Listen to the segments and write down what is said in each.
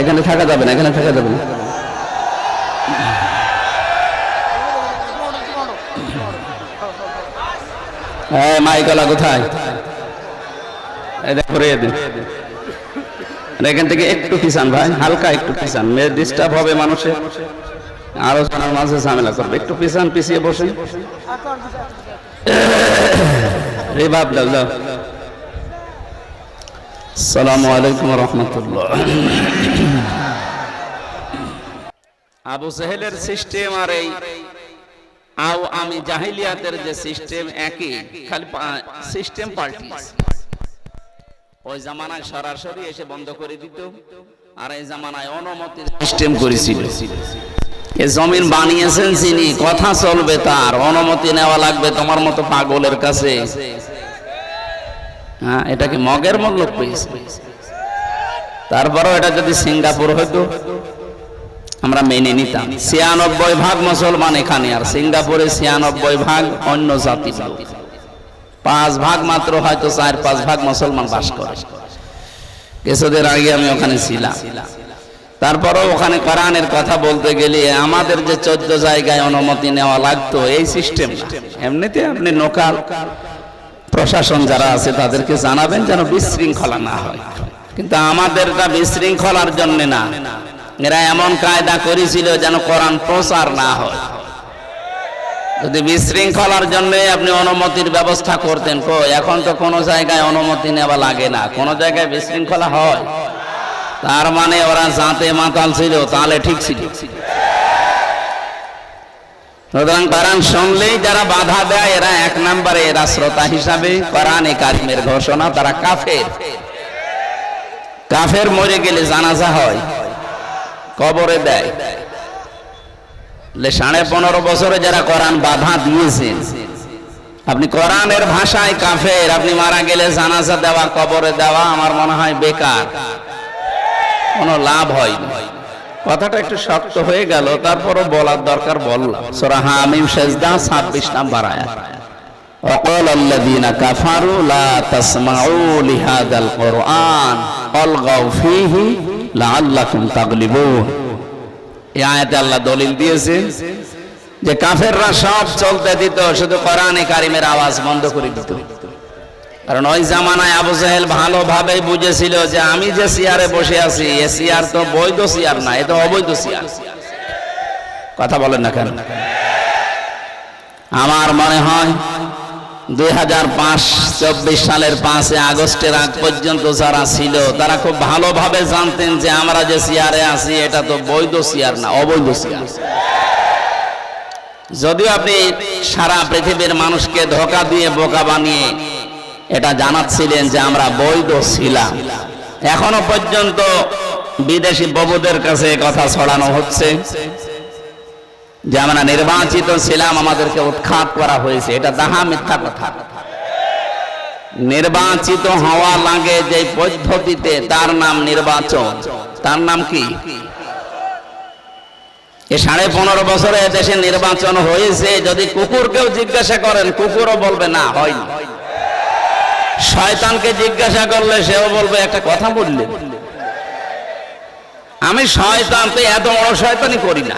এখানে থাকা যাবে না, এখানে থাকা যাবে না। হ্যাঁ, মাইকলা কোথায়? এখান থেকে একটু পিছান ভাই, হালকা একটু পিছান, ডিস্টার্ব হবে মানুষের, আলোচনার মাঝে ঝামেলা করবে। একটু পিছান, পিছিয়ে বসেন। এই ভাব দাও দাও। আসসালামু আলাইকুম ওয়া রাহমাতুল্লাহ। আবু জেহেলের সিস্টেম আর এই আমি জাহিলিয়াতের যে সিস্টেম একই, খালি সিস্টেম পাল্টিয়েছে। ওই জামানায় সরাসরি এসে বন্ধ করে দিত, আর এই জামানায় অনুমতির সিস্টেম করেছিল। এই জমিন বানিয়েছেন যিনি, কথা চলবে তার, অনুমতি নেওয়া লাগবে তোমার মতো পাগলের কাছে। হ্যাঁ, এটা কি মগের মূল্য পেয়েছে? তারপরও এটা যদি সিঙ্গাপুর হতো আমরা মেনে নিতাম। ৯৬% মুসলমান এখানে, আর সিঙ্গাপুরে ৯৬% অন্য জাতি, ৫% মাত্র হয়তো ৪-৫% মুসলমান বাস করে। কিছুদিন আগে আমি ওখানে ছিলাম। তারপরও ওখানে কোরআনের কথা বলতে গেলে আমাদের যে ১৪ জায়গায় অনুমতি নেওয়া লাগতো, এই সিস্টেম না। এমনিতে আপনি লোকাল প্রশাসন যারা আছে তাদেরকে জানাবেন যেন বিশৃঙ্খলা না হয়, কিন্তু আমাদেরটা বিশৃঙ্খলার জন্য না, এরা এমন কায়দা করেছিল যেন কোরআন প্রচার না হয়। যদি বিশৃঙ্খলার জন্য আপনি অনুমতির ব্যবস্থা করতেন, এখন তো কোনো জায়গায় অনুমতি নেওয়া লাগে না, কোনো জায়গায় বিশৃঙ্খলা হয়, তার মানে ওরা জাতে মাতাল ছিল, তাহলে ঠিক ছিল। সুতরাং কোরআন শুনলেই যারা বাধা দেয়, এরা ১ নম্বরে, এরা শ্রোতা হিসাবে কোরআনে কারিমের ঘোষণা, তারা কাফের। কাফের মরে গেলে জানাজা হয়, কবরে দেয়। ১৫.৫ বছরে যারা কোরআন বাধা দিয়েছেন, আপনি কোরআনের ভাষায় কাফের, আপনি মারা গেলে জানাজা দেওয়া, কবরে দেওয়া আমার মনে হয় বেকার, কোনো লাভ হয়নি। কথাটা একটু শক্ত হয়ে গেল, তারপরও বলার দরকার বললাম। সূরা হামিম সিজদা ২৬ নম্বর আয়াত। وقال الذين كفروا لا تسمعوا لهذا القرآن والغوا فيه لعلكم تغلبون। এই আয়াতে আল্লাহ দলিল দিয়েছেন যে কাফেররা সব চলতে দিত, শুধু কোরআনে কারিমের আওয়াজ বন্ধ করে দিত। কারণ ওই জামানায় আবু জেহেল ভালোভাবে বুঝেছিল যে আমি যে চেয়ারে বসে আছি, এ চেয়ার তো বৈধ চেয়ার না, এ তো অবৈধ চেয়ার। কথা বলেন না কেন? আমার মনে হয় ২০০৫-২৪ সালের ৫ আগস্টের আগ পর্যন্ত যারা ছিল তারা খুব ভালোভাবে জানতেন যে আমরা যে চেয়ারে আছি এটা তো বৈধ চেয়ার না, অবৈধ চেয়ার। যদিও আপনি সারা পৃথিবীর মানুষকে ধোঁকা দিয়ে বোকা বানিয়ে এটা জানাচ্ছিলেন যে আমরা বৈধ ছিলাম, এখনো পর্যন্ত বিদেশি বাবুদের কাছে কথা ছড়ানো হচ্ছে যে আমরা নির্বাচিত ছিলাম, আমাদেরকে উৎখাত করা হয়েছে। এটা দাহা মিথ্যা কথা। নির্বাচিত হওয়া লাগে যে পদ্ধতিতে, তার নাম নির্বাচন। তার নাম কি? এই ১৫.৫ বছরে দেশে নির্বাচন হয়েছে। যদি কুকুরকেও জিজ্ঞাসা করেন, কুকুরও বলবে না, হয়নি। শয়তানকে জিজ্ঞাসা করলে সেও বলবে একটা কথা বললে, আমি শয়তান, তো এত বড় শয়তানি করি না।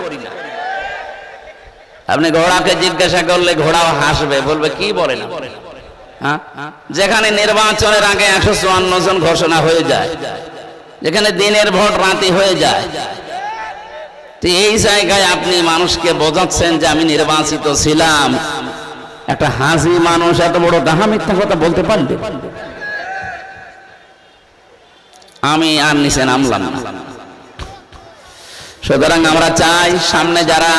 আপনি ঘোড়াকে জিজ্ঞাসা করলে ঘোড়াও হাসবে, বলবে কি বলে না। যেখানে নির্বাচনের আগে ১৫৪ জন ঘোষণা হয়ে যায়, যেখানে দিনের ভোট রাতে হয়ে যায়, তো এই জায়গায় আপনি মানুষকে বোঝাচ্ছেন যে আমি নির্বাচিত ছিলাম। একটা হাজি মানুষ এত বড় দাহা মিথ্যা কথা বলতে পারবে? আমি আর নিচে নামলাম না। সুতরাং আমরা চাই সামনে যারা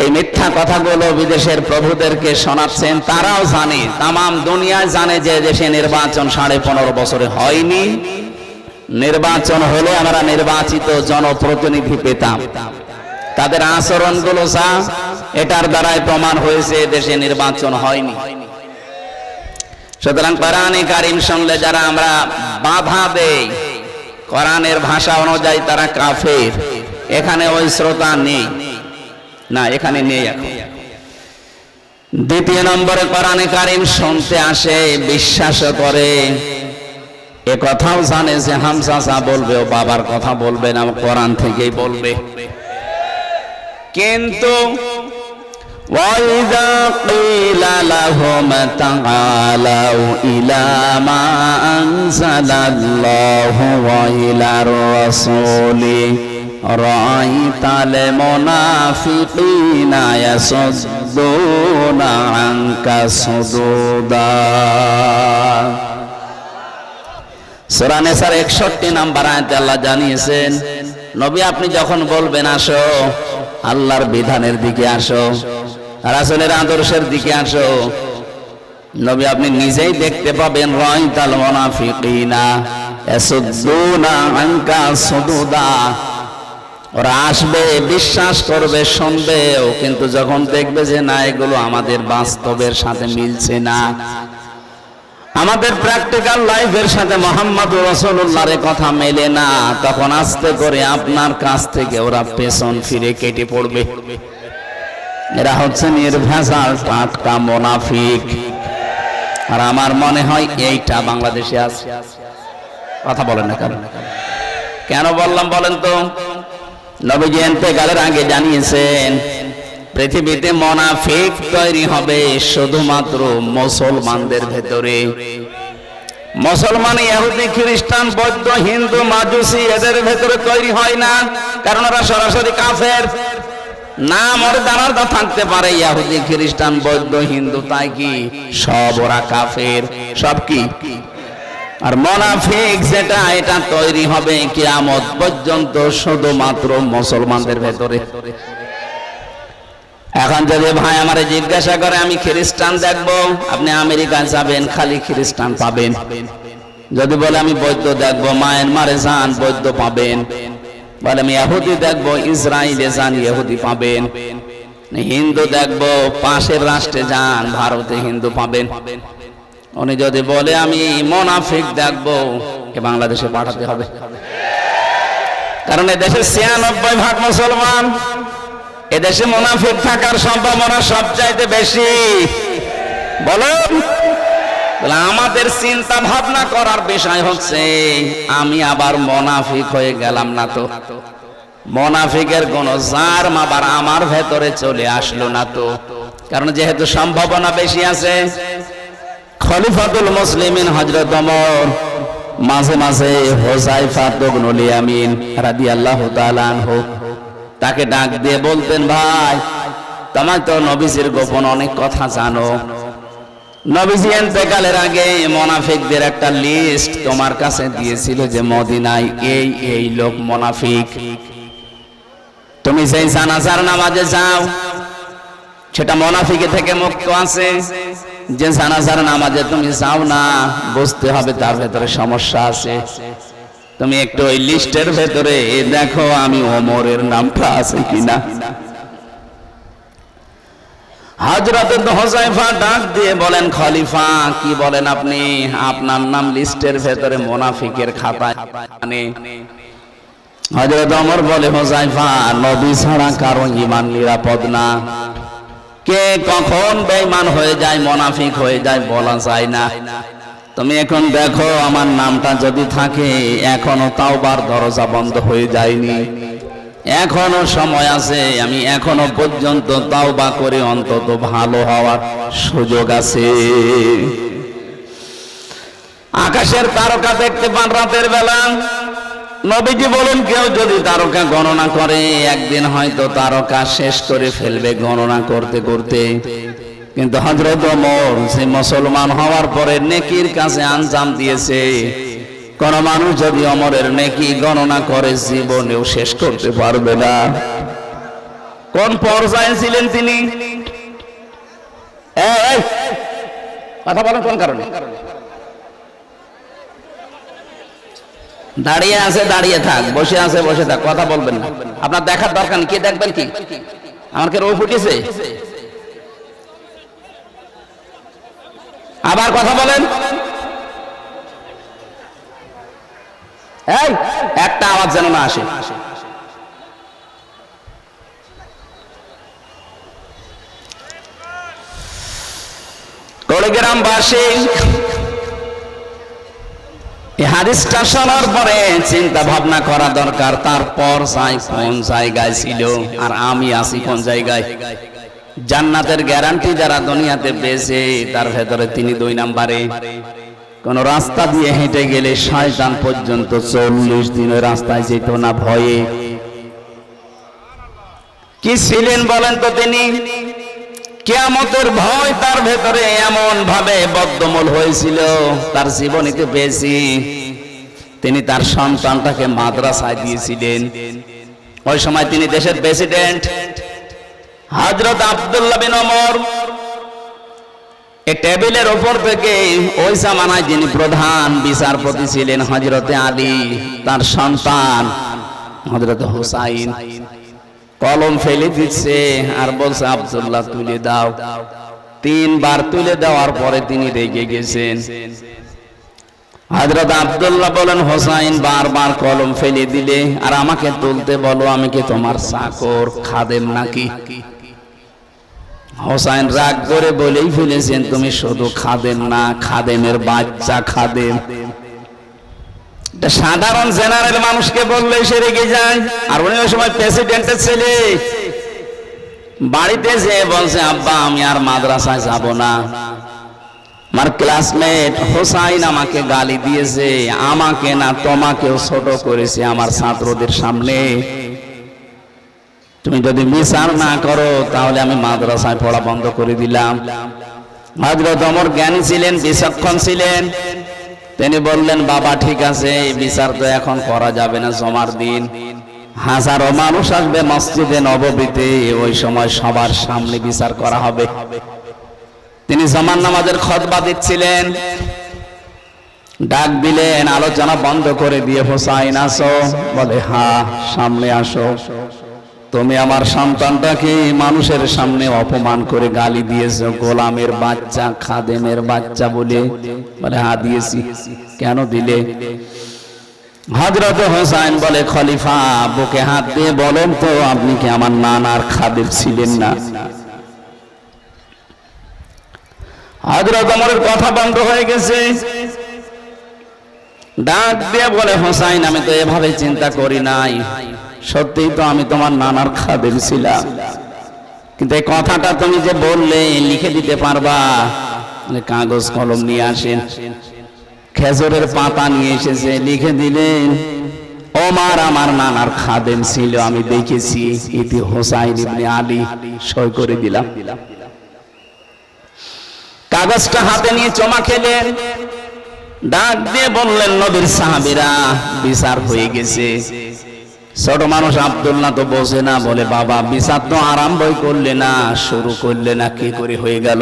এই মিথ্যা কথাগুলো বিদেশের প্রভুদেরকে শোনাচ্ছেন, তারাও জানে, তামাম দুনিয়ায় জানে যে দেশে নির্বাচন ১৫.৫ বছরে হয়নি। নির্বাচন হলে আমরা নির্বাচিত জনপ্রতিনিধি পেতাম। তাদের আচরণগুলো যা, এটার দ্বারাই প্রমাণ হয়েছে দেশে নির্বাচন হয়নি। সুতরাং কোরআনে কারিম শুনলে যারা আমরা বাধা দেই, কোরআনের ভাষা অনুযায়ী তারা কাফের। এখানে ওই শ্রোতা নেই না, এখানে নেই। এখন দ্বিতীয় নম্বরে কোরআনে কারিম শুনতে আসে, বিশ্বাস করে, এ কথাও জানে যে হামজা বলবে ও বাবার কথা বলবে না, কোরআন থেকেই বলবে। কিন্তু وَإِذَا قِيلَ لَهُمْ تَعَالَوْا إِلَى مَا أَنزَلَ اللَّهُ وَإِلَى الرَّسُولِ رَأَيْتَ الْمُنَافِقِينَ يَصُدُّونَ عَنكَ صُدُودًا। সূরা নিসার 61 নম্বর আয়াতে আল্লাহ জানিয়েছেন, নবী আপনি যখন বলবেন আসো আল্লাহর বিধানের দিকে আসো, রাসূলের আদর্শের দিকে আসো, নবী আপনি নিজেই দেখতে পাবেন রাইতাল মুনাফিকিনা ইয়াসুদ্দুনা আনকা সুদুদা, ওরা আসবে, বিশ্বাস করবে, শুনবেও, কিন্তু যখন দেখবে যে না এগুলো আমাদের বাস্তবের সাথে মিলছে না, আমাদের প্র্যাকটিক্যাল লাইফের সাথে মুহাম্মদুর রাসূলুল্লাহর কথা মেলে না, তখন আস্তে করে আপনার কাছ থেকে ওরা পেছন ফিরে কেটে পড়বে। এরা হচ্ছে নির্ভেজাল টাটকা মুনাফিক। আর আমার মনে হয় এইটা বাংলাদেশে আছে। কথা বলেন না কেন বললাম বলেন তো? নবীজি ইন্তেকালের আগে জানিয়েছেন পৃথিবীতে মুনাফিক তৈরি হবে শুধুমাত্র মুসলমানদের ভেতরে। মুসলমান, ইহুদি, খ্রিস্টান, বৌদ্ধ, হিন্দু, মাজুসি এদের ভেতরে তৈরি হয় না, কারণ ওরা সরাসরি কাফের। না মর্যাদা থাকতে পারে ইহুদি, খ্রিস্টান, বৌদ্ধ, হিন্দু, তাই কি সব ওরা কাফের, সব কি? আর মুনাফিক যেটা, এটা তৈরি হবে কিয়ামত পর্যন্ত শুধুমাত্র মুসলমানদের ভেতরে। এখন যদি ভাই আমারে জিজ্ঞাসা করে আমি খ্রিস্টান দেখবো, আপনি আমেরিকা যাবেন খালি খ্রিস্টান পাবেন। যদি বলে আমি বৌদ্ধ দেখবো, মায়ানমারে যান বৌদ্ধ পাবেন। বলে আমি ইহুদি দেখবো, ইসরায়েলে যান ইহুদি পাবেন। হিন্দু দেখবো, পাশের রাষ্ট্রে যান ভারতে হিন্দু পাবেন। উনি যদি বলে আমি মুনাফিক দেখবো, কে বাংলাদেশে পাঠাতে হবে, কারণ এদেশে 96% মুসলমান। এদেশে মুনাফিক থাকার সম্ভাবনা সবচাইতে বেশি। বলুন, আমাদের চিন্তা ভাবনা করার বিষয় হচ্ছে আমি আবার মুনাফিক হয়ে গেলাম না তো, মুনাফিকের কোন জার্ম আবার আমার ভেতরে চলে আসলো না তো, কারণ যেহেতু সম্ভাবনা বেশি আছে। খলিফাতুল মুসলিমিন হযরত ওমর মাঝে মাঝে হুযায়ফা ইবনুল ইয়ামিন রাদিয়াল্লাহু তাআলা আনহু তাকে ডাক দিয়ে বলতেন, ভাই তোমার তো নবীজির গোপন অনেক কথা জানো, নবীজি ইন্তেকালের আগে মুনাফিকদের একটা লিস্ট তোমার কাছে দিয়েছিল যে মদিনায় এই এই লোক মুনাফিক। তুমি সেই জানাজার নামাজে যাও, সেটা মুনাফিকি থেকে মুক্ত আছে। যে জানাজার নামাজে তুমি যাও না, বুঝতে হবে তার ভেতরে সমস্যা আছে। তুমি একটু ওই লিস্টের ভেতরে দেখো আমি ওমরের নামটা আছে কিনা। হযরত হুযায়ফা ডাক দিয়ে বলেন, খলিফা কি বলেন আপনি? আপনার নাম লিস্টের ভেতরে মুনাফিকের খাতায় নেই। হযরত ওমর বলে, হুযায়ফা নবী ছাড়া কারো ঈমান নিরাপদ না, কে কখন বেঈমান হয়ে যায় মুনাফিক হয়ে যায় বলা যায় না। তুমি এখন দেখো আমার নামটা যদি থাকে, এখনো তাওবার দরজা বন্ধ হয়ে যায়নি, এখনো সময় আছে, আমি এখনো পর্যন্ত তাওবা করে অন্তত ভালো হওয়ার সুযোগ আছে। আকাশের তারকা দেখতে পান রাতের বেলা, নবীজি বলেন কেউ যদি তারকা গণনা করে একদিন হয়তো তারকা শেষ করে ফেলবে গণনা করতে করতে। কিন্তু হযরত ওমর সে মুসলমান হওয়ার পরে নেকির কাছে আঞ্জাম দিয়েছে। কোন মানুষ যদি ওমরের নেকি গণনা করে জীবনেও শেষ করতে পারবে না। কোন পর্যায়ে ছিলেন তিনি? এই কথা বলেন কোন কারণে? দাঁড়িয়ে আছে দাঁড়িয়ে থাক, বসে আছে বসে থাক, কথা বলবেন না। আপনার দেখার দরকার নেই, কে দেখবেন কি? আমার কে রোগ উঠেছে? আবার কথা বলেন। এই একটা আওয়াজ যেন না আসে। কুড়িগ্রামবাসী হাদিসটা শোনার পরে চিন্তা ভাবনা করা দরকার, তারপর চাই কোন জায়গায় ছিল আর আমি আছি কোন জায়গায়। জান্নাতের গ্যারান্টি যারা দুনিয়াতে পেয়েছে তার ভেতরে তিনি 2 নম্বরে। কোন রাস্তা দিয়ে হেঁটে গেলে শয়তান পর্যন্ত 40 দিন ওই রাস্তায় যেত না ভয়ে। কি ছিলেন বলেন তো তিনি? কিয়ামতের ভয় তার ভেতরে এমন ভাবে বদ্ধমূল হয়েছিল, তার জীবনীতে পেয়েছি। তিনি তার সন্তানটাকে মাদ্রাসায় দিয়েছিলেন। ওই সময় তিনি দেশের প্রেসিডেন্ট হযরত আব্দুল্লাহ বিন ওমর। এই টেবিলের উপর থেকে ওই জামানায় যিনি প্রধান বিচারপতি ছিলেন হযরতে আলী, তার সন্তান হযরত হুসাইন কলম ফেলে দিচ্ছে আর বলছে আব্দুল্লাহ তুলে দাও। 3 বার তুলে দেওয়ার পরে তিনি রেগে গেছেন। হযরত আব্দুল্লাহ বলেন হুসাইন বারবার কলম ফেলে দিলে আর আমাকে তুলতে বলো, আমি কি তোমার চাকর খাদেম নাকি? হুসাইন রাগ করে বলেই ফেলেছেন তুমি শুধু খাদেম না, খাদেমের বাচ্চা খাদেম। সাধারণ জেনারেল মানুষকে বললে সে রেগে যায়, আর উনি ওই সময় প্রেসিডেন্টের ছেলে। বাড়িতে যে বলছে আব্বা আমি আর মাদ্রাসায় যাব না, আমার ক্লাসমেট হুসাইন আমাকে গালি দিয়েছে, আমাকে না তোমাকেও ছোট করেছে আমার ছাত্রদের সামনে। তুমি যদি বিচার না করো তাহলে আমি মাদ্রাসায় পড়া বন্ধ করে দিলাম। হযরত ওমর জ্ঞানী ছিলেন, বিচক্ষণ ছিলেন। তিনি বললেন বাবা ঠিক আছে, বিচার তো এখন করা যাবে না, জমার দিন হাজারো মানুষ আসবে মসজিদে নববীতে, ওই সময় সবার সামনে বিচার করা হবে। তিনি জমার নামাজের খুতবা দিচ্ছিলেন, ডাক দিলেন, আলোচনা বন্ধ করে দিয়ে হুসাইন আসো, বলে হ্যাঁ সামনে আসো। তুমি আমার সন্তানটাকে মানুষের সামনে অপমান করে গালি দিয়েছো, গোলামের বাচ্চা খাদেমের বাচ্চা বলে। বলে হ্যাঁ দিয়েছি। কেন দিলে? হযরত হুসাইন বলে খলিফা বুকে হাত দিয়ে বলেন তো আপনি কি আমার নানার খাদেম ছিলেন না? হযরত ওমরের কথা বন্ধ হয়ে গেছে। ডাক দিয়ে বলে হুসাইন আমি তো এভাবে চিন্তা করি নাই, সত্যিই তো আমি তোমার নানার খাদেম ছিলাম, কিন্তু এই কথাটা তুমি যে বললে লিখে দিতে পারবা? কাগজ কলম নিয়ে আসেন। খেজুরের পাতা নিয়ে এসেছে, লিখে দিলেন ওমর আমার নানার খাদেম ছিল, আমি দেখেছি, ইতি হুসাইন ইবনে আলী। সই করে দিলাম। কাগজটা হাতে নিয়ে চমা খেলেন, ডাক দিয়ে বললেন নবীর সাহাবীরা বিচার হয়ে গেছে। ছোট মানুষ আব্দুল্লাহ তো বোঝে না, বলে বাবা বিচার তো আরম্ভই করলে না, শুরু করলে না, কি করে হয়ে গেল?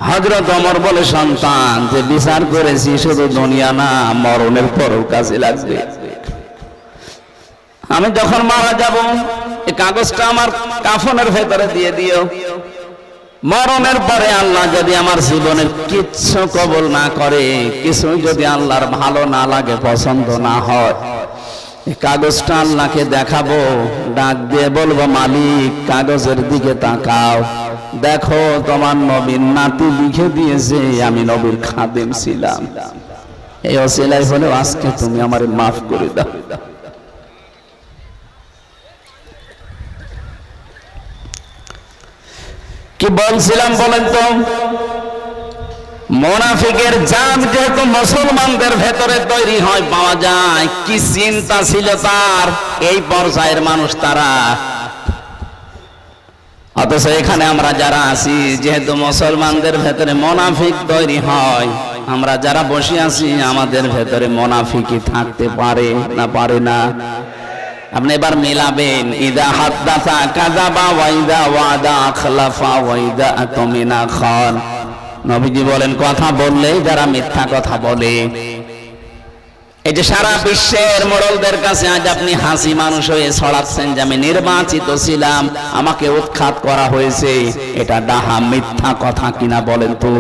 হযরত ওমর বলে সন্তান যে বিচার করেছি শুধু দুনিয়া না, মরণের পরও কাজে লাগবে। আমি যখন মারা যাব এই কাগজটা আমার কাফনের ভেতরে দিয়ে দিও। মরণের পরে আল্লাহ যদি আমার জীবনের কিচ্ছু কবুল না করে, কিছু যদি আল্লাহর ভালো না লাগে, পছন্দ না হয়, এই কাগজটা আল্লাহকে দেখাবো, ডাক দিয়ে বলবো মালিক কাগজের দিকে তাকাও, দেখো তোমার নবীর নাতি লিখে দিয়েছে আমি নবীর খাদেম ছিলাম। এই ওসিলাই হলো আজকে তুমি আমারে মাফ করে দাও। কি বলছিলাম বলেন তো? মুনাফিকের জাত যেহেতু মুসলমানদের ভেতরে তৈরি হয়, পাওয়া যায়, কি চিন্তা ছিল তার, এই পর্যায়ের মানুষ তারা। অথচ এখানে আমরা যারা আছি, যেহেতু মুসলমানদের ভেতরে মুনাফিক তৈরি হয়, আমরা যারা বসে আছি আমাদের ভেতরে মুনাফিকই থাকতে পারে না পারে না? আপনি এবার মিলাবেন, ইদা হাদ্দাসা কাযাবা ওয়া ইদা ওয়াদা আখলাফা ওয়া ইদা আতমিনা খান। নবীজি বলেন কথা বললেই যারা মিথ্যা কথা বলে। এই যে সারা বিশ্বের মোড়লদের কাছে আজ আপনি হাসি মানুষ হয়ে ছড়াচ্ছেন যে আমি নির্বাচিত ছিলাম, আমাকে উৎখাত করা হয়েছে, এটা ডাহা মিথ্যা কথা কিনা বলেন তো?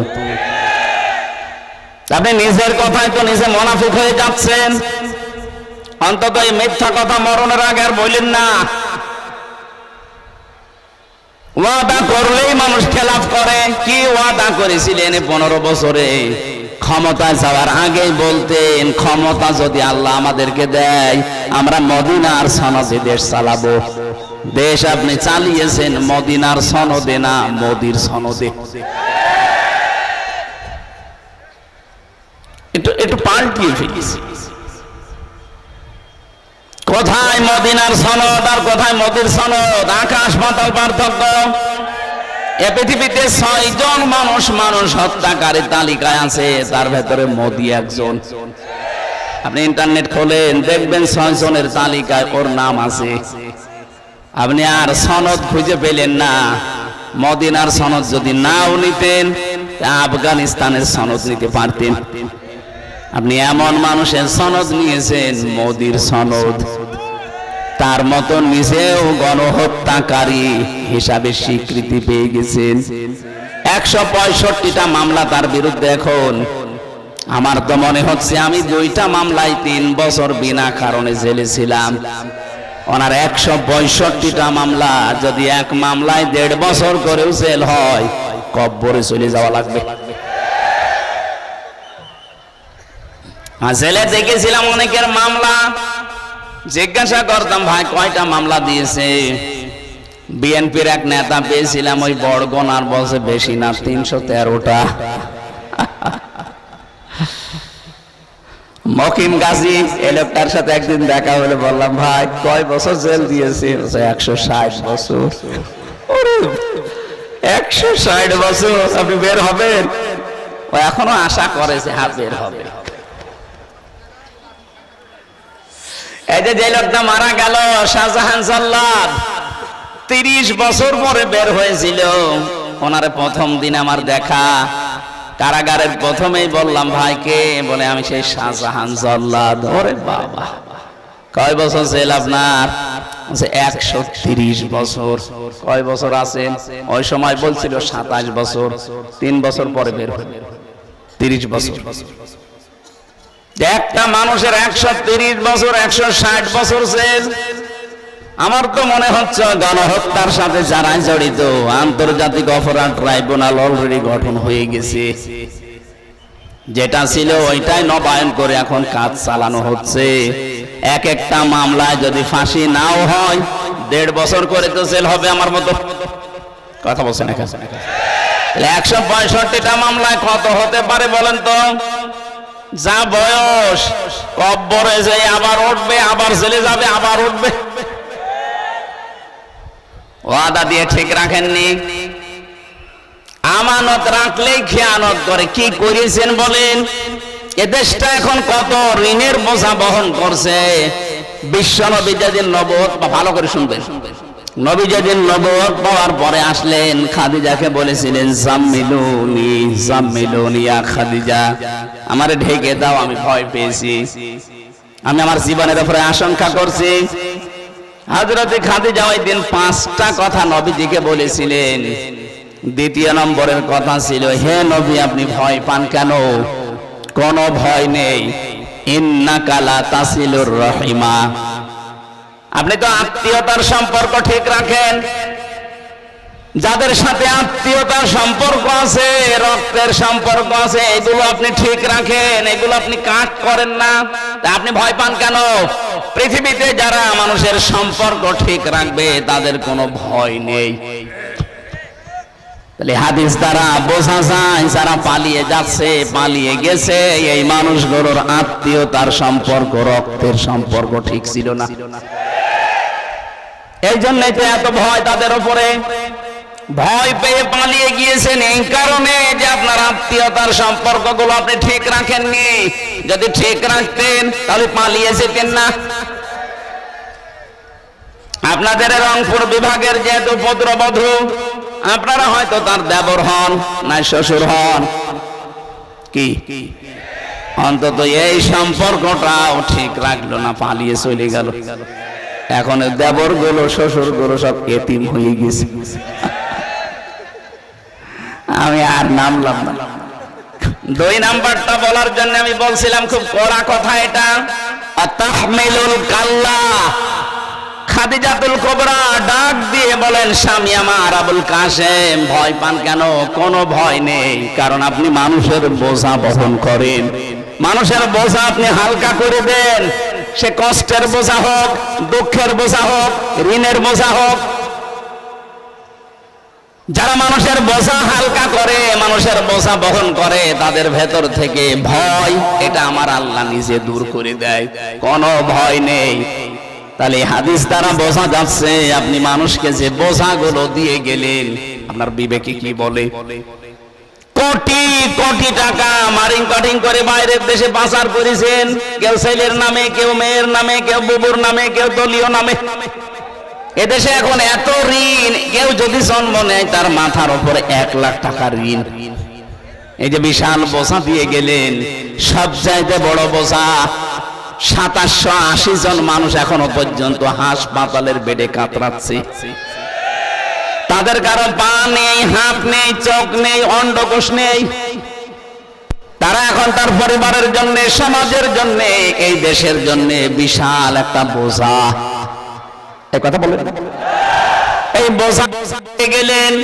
আপনি নিজের কথায় তো নিজে মুনাফিক হয়ে যাচ্ছেন। অন্তত এই মিথ্যা কথা মরণের আগে আর বললেন না। ওয়াদা করলেই মানুষ খেলাফ করে। কি ওয়াদা করেছিলেন 15 বছরে? ক্ষমতায় যাওয়ার আগেই বলতেন, ক্ষমতা যদি আল্লাহ আমাদেরকে দেয় আমরা মদিনার সনদে দেশ চালাবো। দেশ আপনি চালিয়েছেন মদিনার সনদে না, মোদির সনদে। একটু পাল্টিয়ে ফেলেছি। কোথায় মদিনার সনদ আর কোথায় মোদির সনদ? আকাশ পাতাল পার্থক্য। এ পৃথিবীতে 6 জন মানুষ হত্যাকারীর তালিকায় আছে, তার ভেতরে মোদি একজন। আপনি ইন্টারনেট খোলেন, দেখবেন 6 জনের তালিকায় ওর নাম আছে। আপনি আর সনদ খুঁজে পেলেন না। মদিনার সনদ যদি নাও নিতেন, আফগানিস্তানের সনদ নিতে পারতেন। আপনি এমন মানুষের সনদ নিয়েছেন, মোদির সনদ। তার মতো নিজেও গণহত্যাকারী হিসাবে স্বীকৃতি পেয়ে গেছেন। 165টা মামলা তার বিরুদ্ধে। এখন আমার তো মনে হচ্ছে আমি 2টা মামলায় 3 বছর বিনা কারণে জেলে ছিলাম। ওনার 165টা মামলা, যদি এক মামলায় 1.5 বছর করেও জেল হয়, কব্বরে চলে যাওয়া লাগবে। জেলে দেখেছিলাম অনেকের মামলা, জিজ্ঞাসা করতাম ভাই কয়টা মামলা দিয়েছে? বিএনপির এক নেতা পেয়েছিলাম ওই বড়গোনার, বলছে বেশি না 313টা। মকিম গাজী এই লোকটার সাথে একদিন দেখা হলে বললাম ভাই কয় বছর জেল দিয়েছে? 160 বছর। 160 বছর আপনি বের হবেন? ও এখনো আশা করেছে হ্যাঁ বের হবে। এই যে লোকটা মারা গেল, শাহজাহান জাল্লাদ, 30 বছর পরে বের হয়েছিল। ওনারে প্রথম দিন আমার দেখা, কারাগারের প্রথমেই বললাম ভাই কে? বলে আমি সেই শাহজাহান জাল্লাদ। ওরে বাবা, কয় বছর জেল আপনার? 130 বছর। কয় বছর আছেন? ওই সময় বলছিল 27 বছর। 3 বছর পরে বের হবে, 30 বছর। একটা মানুষের 130 বছর, 160 বছর জেল। আমার তো মনে হচ্ছে গণহত্যার সাথে যারা জড়িত, আন্তর্জাতিক অপরাধ ট্রাইব্যুনাল অলরেডি গঠন হয়ে গেছে। যেটা ছিল ওইটাই নবায়ন করে এখন কাজ চালানো হচ্ছে। এক একটা মামলায় যদি ফাঁসি নাও হয়, 1.5 বছর করে তো জেল হবে। আমার মতো কথা বলছেন না? 165টা মামলায় কত হতে পারে বলেন তো? যা বয়স, কব্বরে যে আবার উঠবে, আবার জেলে যাবে, আবার উঠবে। ওয়াদা দিয়ে ঠিক রাখেননি। আমানত রাখলেই খেয়ানত করে। কি করেছেন বলেন? এ দেশটা এখন কত ঋণের বোঝা বহন করছে। বিশ্বনবী যেদিন নবুয়ত, ভালো করে শুনবেন, নবী যেদিন নবুয়ত পাওয়ার পরে আসলেন, খাদিজাকে বলেছিলেন জাম্মিলুনি জাম্মিলুনি ইয়া খাদিজা, আমারে ঢেকে দাও, আমি ভয় পেয়েছি, আমি আমার জীবনের উপরে আশঙ্কা করছি। হযরতে খাদিজা ওই দিন 5টা কথা নবীজিকে বলেছিলেন। দ্বিতীয় নম্বরের কথা ছিল, হে নবী আপনি ভয় পান কেন? কোনো ভয় নেই, ইন্নাকা লা তাসিলুর রহিমা, আপনি তো আত্মীয়তার সম্পর্ক ঠিক রাখেন। যাদের সাথে আত্মীয়তার সম্পর্ক আছে, রক্তের সম্পর্ক আছে, এগুলো আপনি ঠিক রাখেন, এগুলো আপনি কাট করেন না। তা আপনি ভয় পান কেন? পৃথিবীতে যারা মানুষের সম্পর্ক ঠিক রাখবে তাদের কোনো ভয় নেই। তাহলে হাদিস দ্বারা বোঝা যায় যারা পালিয়ে যাচ্ছে, পালিয়ে গেছে, এই মানুষগুলোর আত্মীয়তার সম্পর্ক, রক্তের সম্পর্ক ঠিক ছিল না। এই জন্যই তো এত ভয় তাদের উপরে। ভয় পেয়ে পালিয়ে গিয়েছেন এই কারণে যে আপনার আত্মীয়তার সম্পর্কগুলো আপনি ঠিক রাখেননি। যদি ঠিক রাখতেন তাহলে পালিয়ে যেতেন না। আপনাদের রংপুর বিভাগের যেহেতু পুত্রবধূ, আপনারা হয়তো তার দেবর হন না শ্বশুর হন, কি অন্তত এই সম্পর্কটাও ঠিক রাখলো না, পালিয়ে চলে গেল। এখন দেবর গুলো, শ্বশুর গুলো সব এতিম হয়ে গেছে। আমি আর নামলাম না। 2 নাম্বারটা বলার জন্য আমি বলছিলাম খুব কড়া কথা এটা। তাহমিলুল কাল্লা, খাদিজাতুল কুবরা ডাক দিয়ে বলেন, স্বামী আমার আবুল কাসেম, ভয় পান কেন? কোনো ভয় নেই, কারণ আপনি মানুষের বোঝা বহন করেন। মানুষের বোঝা আপনি হালকা করে দেন, সে কষ্টের বোঝা হোক, দুঃখের বোঝা হোক, ঋণের বোঝা হোক। যারা মানুষের বোঝা হালকা করে, মানুষের বোঝা বহন করে, তাদের ভেতর থেকে ভয়, এটা আমার আল্লাহ নিজে দূর করে দেয়, কোনো ভয় নেই। তাহলে হাদিস দ্বারা বোঝা যাচ্ছে, আপনি মানুষকে যে বোঝাগুলো দিয়ে গেলেন, আপনার বিবেকে কি বলে? কোটি কোটি টাকা মারিং কাটিং করে বাইরের দেশে পাচার করেছেন, কেউ ছেলের নামে, কেউ মেয়ের নামে, কেউ বুবুর নামে, কেউ দলীয় নামে। এদেশে এখন এত ঋণ, কেউ যদি জন্ম নেয় তার মাথার উপরে 1 লাখ টাকার ঋণ। এই যে বিশাল বোঝা দিয়ে গেলেন, সবচাইতে বড় বোঝা, 2780 জন মানুষ এখনো পর্যন্ত হাসপাতালের বেডে কাতরাচ্ছে। তাদের কারো পা নেই, হাত নেই, চোখ নেই, অন্ডকোষ নেই। তারা এখন তার পরিবারের জন্য, সমাজের জন্য, এই দেশের জন্য বিশাল একটা বোঝা। এই কথা বলেন, এই বোঝা গেলেন।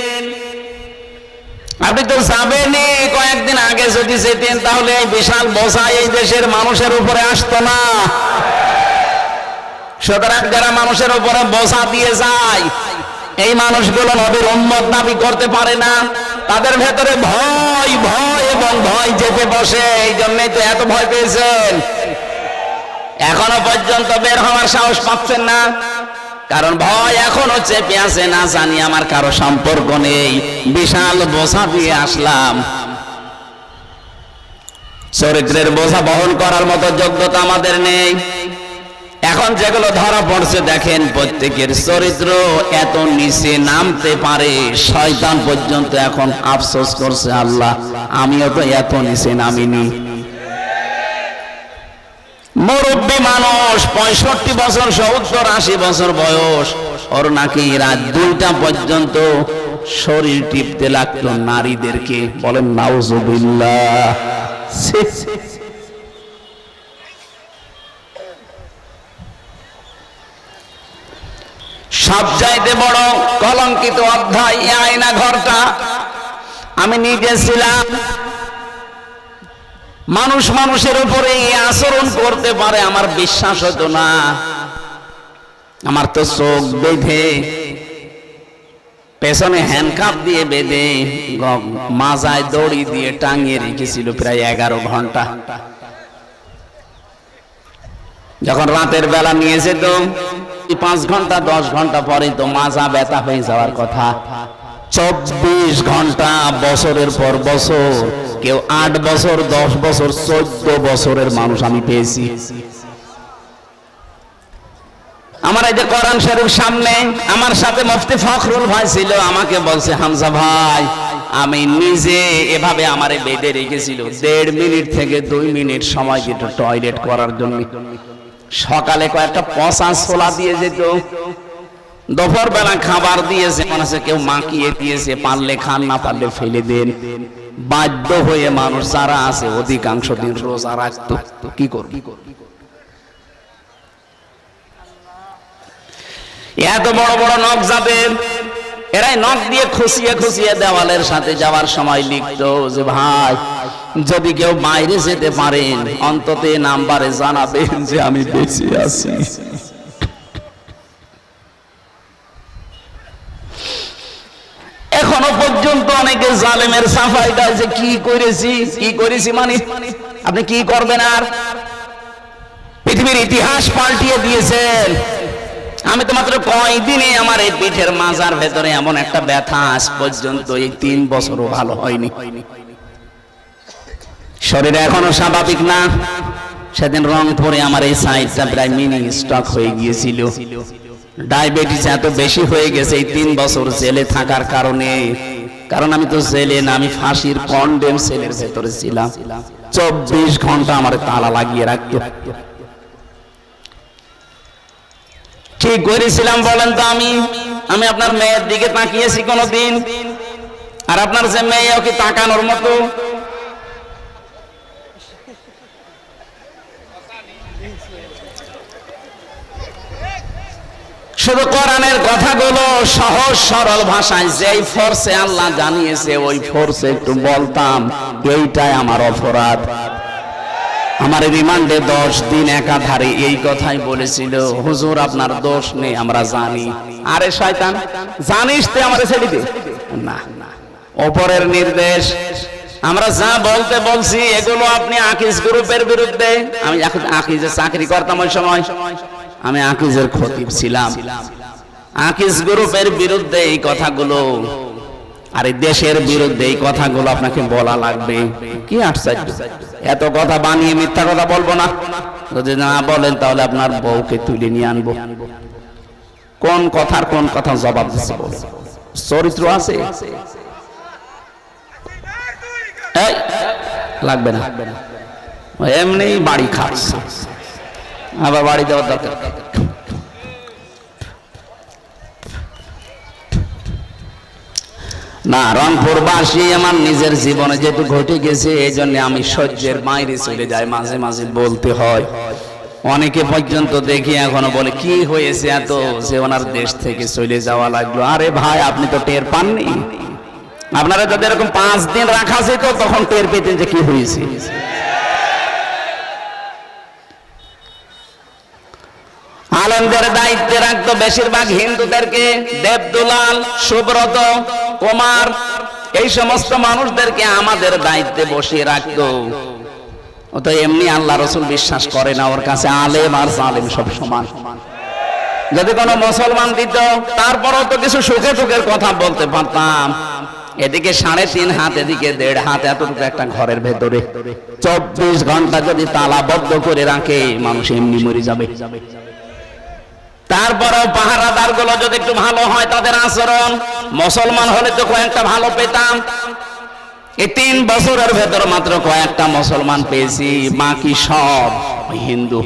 আপনি তো যাবেনই, কয়েকদিন আগে যদি যেতেন তাহলে এই বিশাল বোঝা এই দেশের মানুষের উপরে আসতো না। সুতরাং যারা মানুষের উপরে বোঝা দিয়ে যায়, এই মানুষগুলো নবীর উম্মত দাবি করতে পারে না। তাদের ভেতরে ভয়, ভয় এবং ভয় চেপে বসে। এই জন্যই তো এত ভয় পেয়েছেন, এখনো পর্যন্ত বের হওয়ার সাহস পাচ্ছেন না, কারণ ভয় এখনো চেপে আছে। না জানি আমার কারো সম্পর্ক নেই, বিশাল বোঝা দিয়ে আসলাম। চরিত্রের বোঝা বহন করার মতো যোগ্যতা আমাদের নেই। এখন যেগুলো ধরা পড়ছে দেখেন, প্রত্যেকের চরিত্র এত নিচে নামতে পারে, শয়তান পর্যন্ত এখন আফসোস করছে, আল্লাহ আমিও তো এত নিচে নামিনি। মুরব্বী মানুষ, 65 বছর, 70-80 বছর বয়স, ওর নাকি রাত 2টা পর্যন্ত শরীর টিপতে লাগতো নারীদেরকে। বলেন নাউজুবিল্লাহ। সবচাইতে বড় কলঙ্কিত অধ্যায় এই আয়না ঘরটা। আমি নিজে ছিলাম। মানুষ মানুষের উপরে এই আচরণ করতে পারে, আমার বিশ্বাস হতো না। আমার তো চোখ বেঁধে, পেছনে হ্যান্ডকাপ দিয়ে বেঁধে, মাজায় দড়ি দিয়ে টাঙিয়ে রেখেছিল প্রায় 11 ঘন্টা। যখন রাতের বেলা নিয়ে যেত, 5 ঘন্টা 10 ঘন্টা পরে তো মাজা ব্যথা হয়ে যাওয়ার কথা। 24 ঘন্টা, বছরের পর বছর, কেউ 8 বছর, 10 বছর, 14 বছরের মানুষ আমি পেয়েছি। আমার এই যে কোরআন শরীফ সামনে, আমার সাথে মুফতি ফখরুল ভাই ছিল, আমাকে বলছে, হামজা ভাই, আমি নিজে এভাবে আমারে বেঁধে রেখেছিল 1.5 মিনিট থেকে 2 মিনিট সময় দিত টয়লেট করার জন্য। সকালে কয়েকটা পচা ছোলা দিয়ে যেত, দুপুর বেলা খাবার দিয়েছে, মনে হচ্ছে কেউ মাখিয়ে দিয়েছে, পারলে খান, না পারলে ফেলে দেন। বাধ্য হয়ে মানুষ যারা আছে অধিকাংশ দিন রোজা রাখতো। কি করবি? এত বড় বড় নখ যাদের, এরাই নখ দিয়ে খুশিয়ে খুশিয়ে দেওয়ালের সাথে যাওয়ার সময় লিখতো যে, ভাই যদি কেউ বাইরে যেতে পারেন অন্তত নাম্বারে জানাবেন যে আমি বেঁচে আছি। এখনো পর্যন্ত অনেকে জালেমের সাফাই দেয় যে কি করেছি মানে আপনি কি করবেন? আর পৃথিবীর ইতিহাস পাল্টিয়ে দিয়েছেন। আমি তো মাত্র কয়দিনে আমার এই পিঠের মাজার ভেতরে এমন একটা ব্যথা, আজ পর্যন্ত এই 3 বছরও ভালো হয়নি। শরীরে এখনো স্বাভাবিক না। সেদিন রংপুরে আমার এই সাইডটা প্রায় মিনি স্ট্রোক হয়ে গিয়েছিল। ডায়াবেটিস এত বেশি হয়ে গেছে এই 3 বছর জেলে থাকার কারণে। কারণ আমি তো জেলে না, আমি ফাঁসির কন্ডেম সেলের ভেতরে ছিলাম। 24 ঘন্টা আমার তালা লাগিয়ে রাখতো। কি করেছিলাম বলেন তো? আমি আপনার মেয়ের দিকে তাকিয়েছি কোনদিন? আর আপনার যে মেয়ে, ওকে তাকানোর মতো? শুধু কোরআনের কথাগুলো সহজ সরল ভাষায় যেই ফোর্সে আল্লাহ জানিয়েছে ওই ফোর্সে একটু বলতাম, এইটাই আমার অপরাধ। আমার রিমান্ডে 10 দিন একাধারে এই কথাই বলেছিল, হুজুর আপনার দোষ নেই আমরা জানি। আরে শয়তান, জানিস তে আমারে ছেড়ে দে না, ওপরের নির্দেশ। আমরা যা বলতে বলছি এগুলো আপনি আকিজ গ্রুপের বিরুদ্ধে। আমি আকিজে চাকরি করতাম ওই সময়, আমি আকিজের খতিব ছিলাম। আকিজ গ্রুপের বিরুদ্ধে এই কথাগুলো, আর এই দেশের বিরুদ্ধে এই কথাগুলো আপনাকে বলা লাগবে? কি আশ্চর্য! এত কথা বানিয়ে মিথ্যা কথা বলবো না? যদি না বলেন তাহলে আপনার বউকে তুলে নিয়ে আনবো। কোন কথার কোন কথা জবাব দিচ্ছে বলে চরিত্র আছে? লাগবে না, এমনি বাড়ি খাচ্ছে, আবার বাড়ি দেওয়ার দরকার। না, রংপুরবাসী আমার নিজের জীবনে যেহেতু ঘটে গেছে এই জন্য আমি সহ্যের বাইরে চলে যাই, মাঝে মাঝে বলতে হয়। অনেকে পর্যন্ত দেখি এখনো বলে কি হয়েছে এত যে ওনার দেশ থেকে চলে যাওয়া লাগলো। আরে ভাই, আপনি তো টের পাননি? আপনারা যদি এরকম 5 দিন রাখা যেত তখন টের পেতেন যে কি হয়েছে। আলেমদের দায়িত্বে রাখতো বেশিরভাগ হিন্দুদেরকে, দেবদুলাল, সুব্রত, কুমার, এই সমস্ত মানুষদেরকে আমাদের দায়িত্বে বসিয়ে রাখতো। ও তো এমনি আল্লাহ রসুল বিশ্বাস করে না, ওর কাছে আলেম আর জালেম সব সমান। যদি কোনো মুসলমান দিত তারপরও তো কিছু সুখে সুখের কথা বলতে পারতাম। এদিকে 3.5 হাত, এদিকে 1.5 হাত, এতটুকু একটা ঘরের ভেতরে 24 ঘন্টা যদি তালাবদ্ধ করে রাখে মানুষ এমনি মরে যাবে। তারপরেও পাহারাদার গুলো যদি একটু ভালো হয় তাদের আচরণ, মুসলমান হলে তো কয়েকটা ভালো পেতাম। এই 3 বছরের ভেতর মাত্র কয়েকটা মুসলমান পেয়েছি, বাকি সব হিন্দু।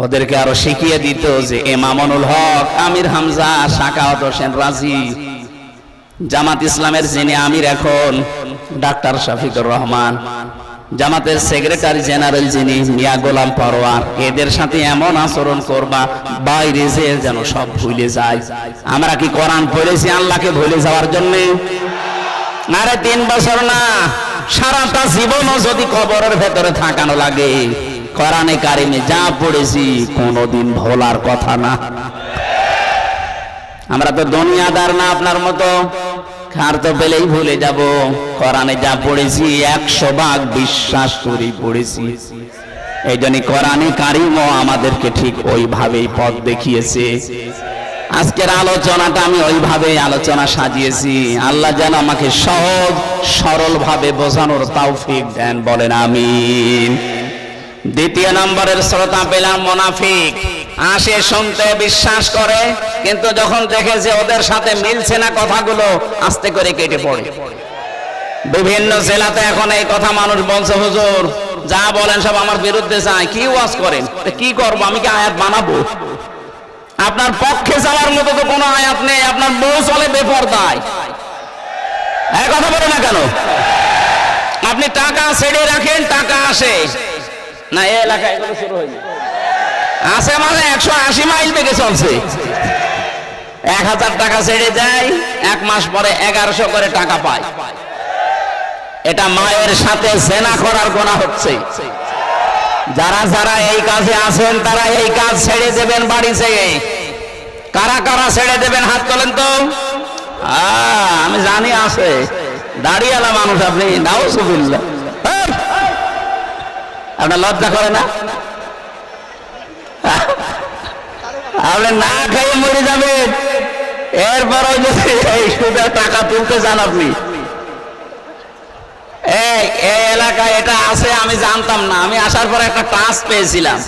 ওদেরকে আরো শিখিয়ে দিত যে এমামুল হক, আমির হামজা, সাকাওয়াত হোসেন রাজি, জামাত ইসলামের যিনি আমির এখন ডাক্তার শফিকুর রহমান, জামাতের সেক্রেটারি জেনারেল যিনি মিয়া গোলাম পরোয়ার, এদের সাথে এমন আচরণ করবা বাইরে যে যেন সব ভুলে যায়। আমরা কি কোরআন পড়েছি আল্লাহকে ভুলে যাওয়ার জন্য? আরে 3 বছর না, সারাটা জীবনও যদি কবরের ভেতরে থাকানো লাগে, কোরআনে কারিমে যা পড়েছি কোনোদিন ভোলার কথা না। আমরা তো দুনিয়াদার না আপনার মতো, খার তো পেলেই ভুলে যাব। কোরআনে যা পড়েছি 100 ভাগ বিশ্বাস করে পড়েছি। এই জন্য কোরআনে কারিমও আমাদেরকে ঠিক ওইভাবেই পথ দেখিয়েছে। আজকের আলোচনাটা আমি ওইভাবেই আলোচনা সাজিয়েছি। আল্লাহ যেন আমাকে সহজ সরল ভাবে বোঝানোর তৌফিক দেন, বলেন আমিন। 2 নম্বরের শ্রোতা পেলাম মুনাফিক। আসে শুনতে, বিশ্বাস করে, কিন্তু যখন দেখে যে ওদের সাথে মিলছে না কথাগুলো, আস্তে করে কেটে পড়ে। বিভিন্ন জেলাতে এখন এই কথা মানুষ বলছে, হুজুর যা বলেন সব আমার বিরুদ্ধে যায়। কি ওয়াজ করেন? কি করবো? আমি কি আয়াত বানাবো? আপনার পক্ষে যাওয়ার মতো তো কোনো আয়াত নেই। আপনার বউ চলে বেপরদায়, এই কথা বলে না কেন? আপনি টাকা ছেড়ে রাখেন, টাকা আসে না। এই এলাকায় এগুলো শুরু হয়েছে, আসে মানে 180 মাইল বেগে চলছে। 1000 টাকা ছেড়ে যায়, 1 মাস পরে 1100 করে টাকা পায়। এটা মায়ের সাথে জেনা করার গুনাহ হচ্ছে। যারা যারা এই কাজে আছেন তারা এই কাজ ছেড়ে দেবেন বাড়ি থেকে। কারা কারা ছেড়ে দেবেন হাত তোলেন তো। আমি জানি আছে, দাঁড়িয়েলা মানুষ আপনি। নাউজুবিল্লাহ, আপনার লজ্জা করে না? আপনি না খেয়ে মরে যাবেন। এরপর ওই সুদের টাকা তুলতে চান আপনি। এই এলাকায় এটা আছে, আমি জানতাম না। আমি আসার পর একটা টাচ পেয়েছিলাম